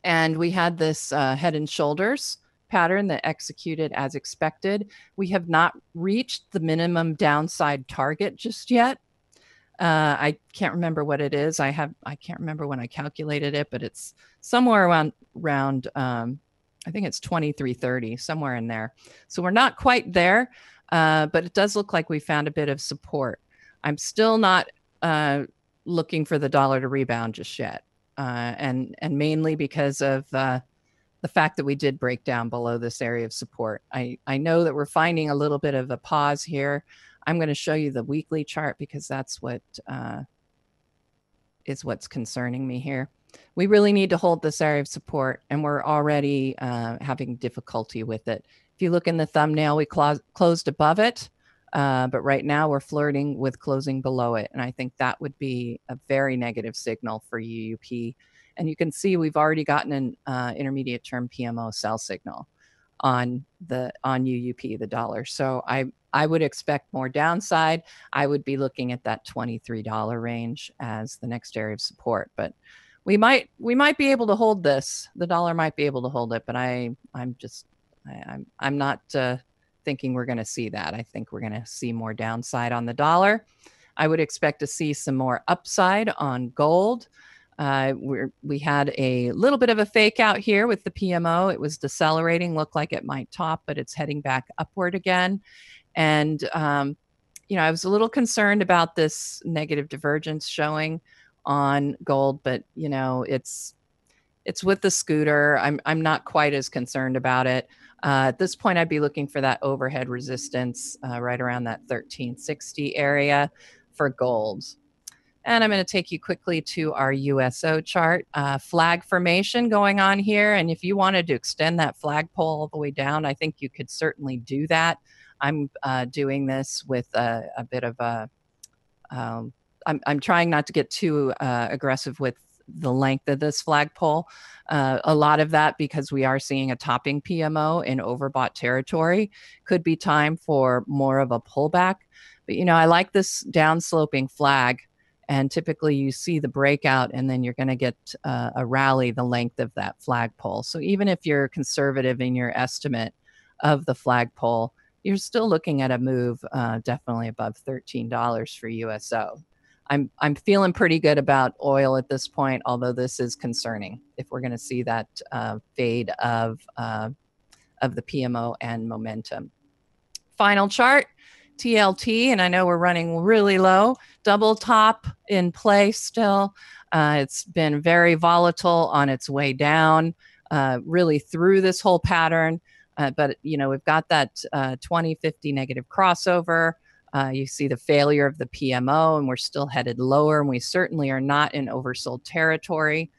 and we had this head and shoulders pattern that executed as expected. We have not reached the minimum downside target just yet. I can't remember what it is. I can't remember when I calculated it, but it's somewhere around I think it's 23.30, somewhere in there. So we're not quite there, but it does look like we found a bit of support. I'm still not looking for the dollar to rebound just yet, and mainly because of the fact that we did break down below this area of support. I know that we're finding a little bit of a pause here. I'm going to show you the weekly chart because that's what is what's concerning me here. We really need to hold this area of support, and we're already having difficulty with it. If you look in the thumbnail, we closed above it, but right now we're flirting with closing below it, and I think that would be a very negative signal for UUP. And you can see we've already gotten an intermediate term PMO sell signal on UUP, the dollar. So I would expect more downside. I would be looking at that $23 range as the next area of support, but we might be able to hold this. The dollar might be able to hold it, but I'm not thinking we're going to see that. I think we're going to see more downside on the dollar. I would expect to see some more upside on gold. We had a little bit of a fake out here with the PMO. It was decelerating, looked like it might top, but it's heading back upward again. And, I was a little concerned about this negative divergence showing on gold, but, it's with the scooter. I'm not quite as concerned about it. At this point, I'd be looking for that overhead resistance right around that 1360 area for gold. And I'm going to take you quickly to our USO chart. Flag formation going on here. And if you wanted to extend that flagpole all the way down, I think you could certainly do that. I'm doing this with a bit of a, I'm trying not to get too aggressive with the length of this flagpole. A lot of that because we are seeing a topping PMO in overbought territory. Could be time for more of a pullback. But, I like this downsloping flag. And typically you see the breakout and then you're going to get a rally the length of that flagpole. So even if you're conservative in your estimate of the flagpole, you're still looking at a move definitely above $13 for USO. I'm feeling pretty good about oil at this point, although this is concerning if we're going to see that fade of the PMO and momentum. Final chart. TLT, and I know we're running really low, double top in play still. It's been very volatile on its way down, really through this whole pattern. But, we've got that 2050 negative crossover. You see the failure of the PMO, and we're still headed lower, and we certainly are not in oversold territory.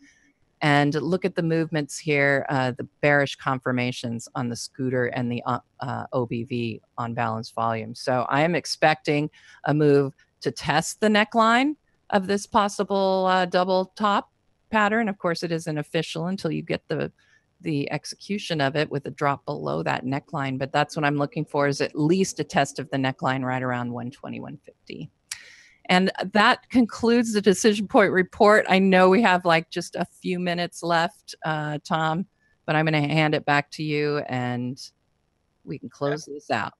And look at the movements here, the bearish confirmations on the scooter and the OBV on balanced volume. So I am expecting a move to test the neckline of this possible double top pattern. Of course, it isn't official until you get the execution of it with a drop below that neckline. But that's what I'm looking for, is at least a test of the neckline right around 120, 150. And that concludes the Decision Point Report. I know we have just a few minutes left, Tom, but I'm going to hand it back to you and we can close this out.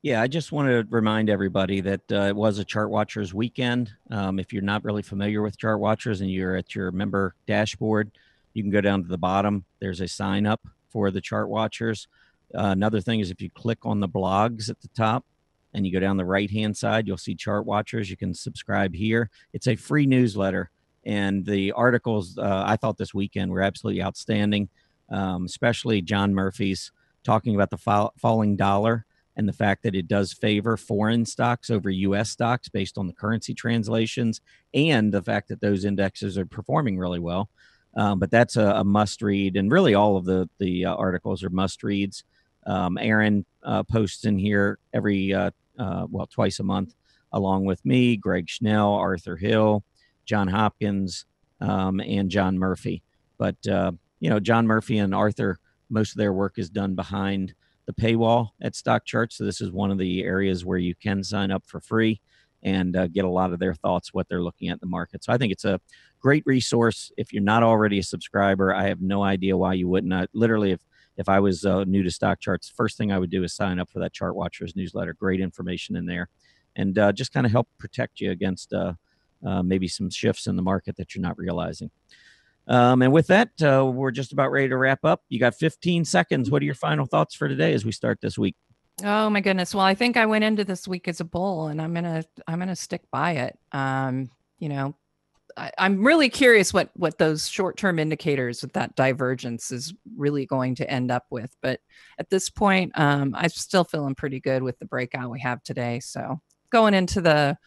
Yeah, I just want to remind everybody that it was a Chart Watchers weekend. If you're not really familiar with Chart Watchers and you're at your member dashboard, you can go down to the bottom. There's a sign up for the Chart Watchers. Another thing is if you click on the blogs at the top, and you go down the right-hand side, you'll see Chart Watchers. You can subscribe here. It's a free newsletter, and the articles I thought this weekend were absolutely outstanding, especially John Murphy's talking about the falling dollar and the fact that it does favor foreign stocks over U.S. stocks based on the currency translations and the fact that those indexes are performing really well. But that's a must-read, and really all of the articles are must-reads. Aaron posts in here twice a month, along with me, Greg Schnell, Arthur Hill, John Hopkins, and John Murphy. But, John Murphy and Arthur, most of their work is done behind the paywall at Stock Charts. So this is one of the areas where you can sign up for free and get a lot of their thoughts, what they're looking at in the market. So I think it's a great resource. If you're not already a subscriber, I have no idea why you wouldn't. Literally, if I was new to Stock Charts, first thing I would do is sign up for that Chart Watchers newsletter. Great information in there, and just kind of help protect you against maybe some shifts in the market that you're not realizing. And with that, we're just about ready to wrap up. You got 15 seconds. What are your final thoughts for today as we start this week? Oh my goodness. Well, I think I went into this week as a bull, and I'm gonna stick by it. I'm really curious what those short-term indicators with that divergence is really going to end up with. But at this point, I'm still feeling pretty good with the breakout we have today. So going into the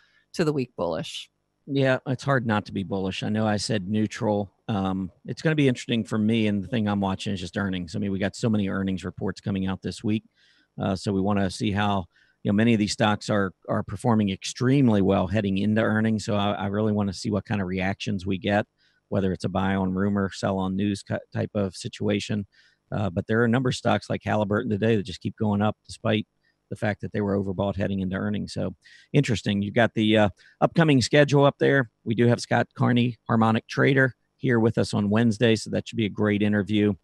week bullish. Yeah, it's hard not to be bullish. I know I said neutral. It's going to be interesting for me, and the thing I'm watching is just earnings. I mean, we got so many earnings reports coming out this week, so we want to see how many of these stocks are performing extremely well heading into earnings. So I really want to see what kind of reactions we get, whether it's a buy on rumor, sell on news type of situation. But there are a number of stocks like Halliburton today that just keep going up despite the fact that they were overbought heading into earnings. So interesting. You've got the upcoming schedule up there. We do have Scott Carney, Harmonic Trader, here with us on Wednesday. So that should be a great interview.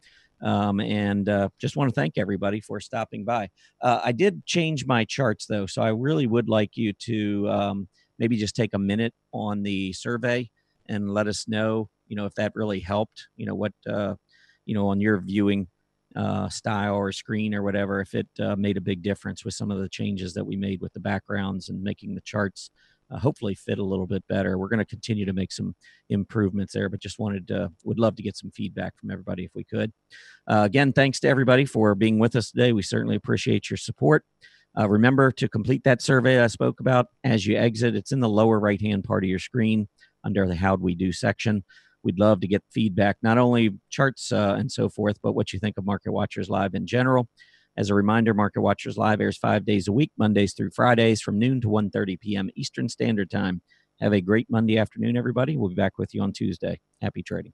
And just want to thank everybody for stopping by. I did change my charts though. So I really would like you to maybe just take a minute on the survey and let us know, if that really helped, what, on your viewing style or screen or whatever, if it made a big difference with some of the changes that we made with the backgrounds and making the charts hopefully fit a little bit better. We're going to continue to make some improvements there, but just would love to get some feedback from everybody if we could. Again, thanks to everybody for being with us today. We certainly appreciate your support. Remember to complete that survey I spoke about as you exit. It's in the lower right-hand part of your screen under the How'd We Do section. We'd love to get feedback, not only charts and so forth, but what you think of Market Watchers Live in general. As a reminder, Market Watchers Live airs 5 days a week, Mondays through Fridays from noon to 1:30 p.m. Eastern Standard Time. Have a great Monday afternoon, everybody. We'll be back with you on Tuesday. Happy trading.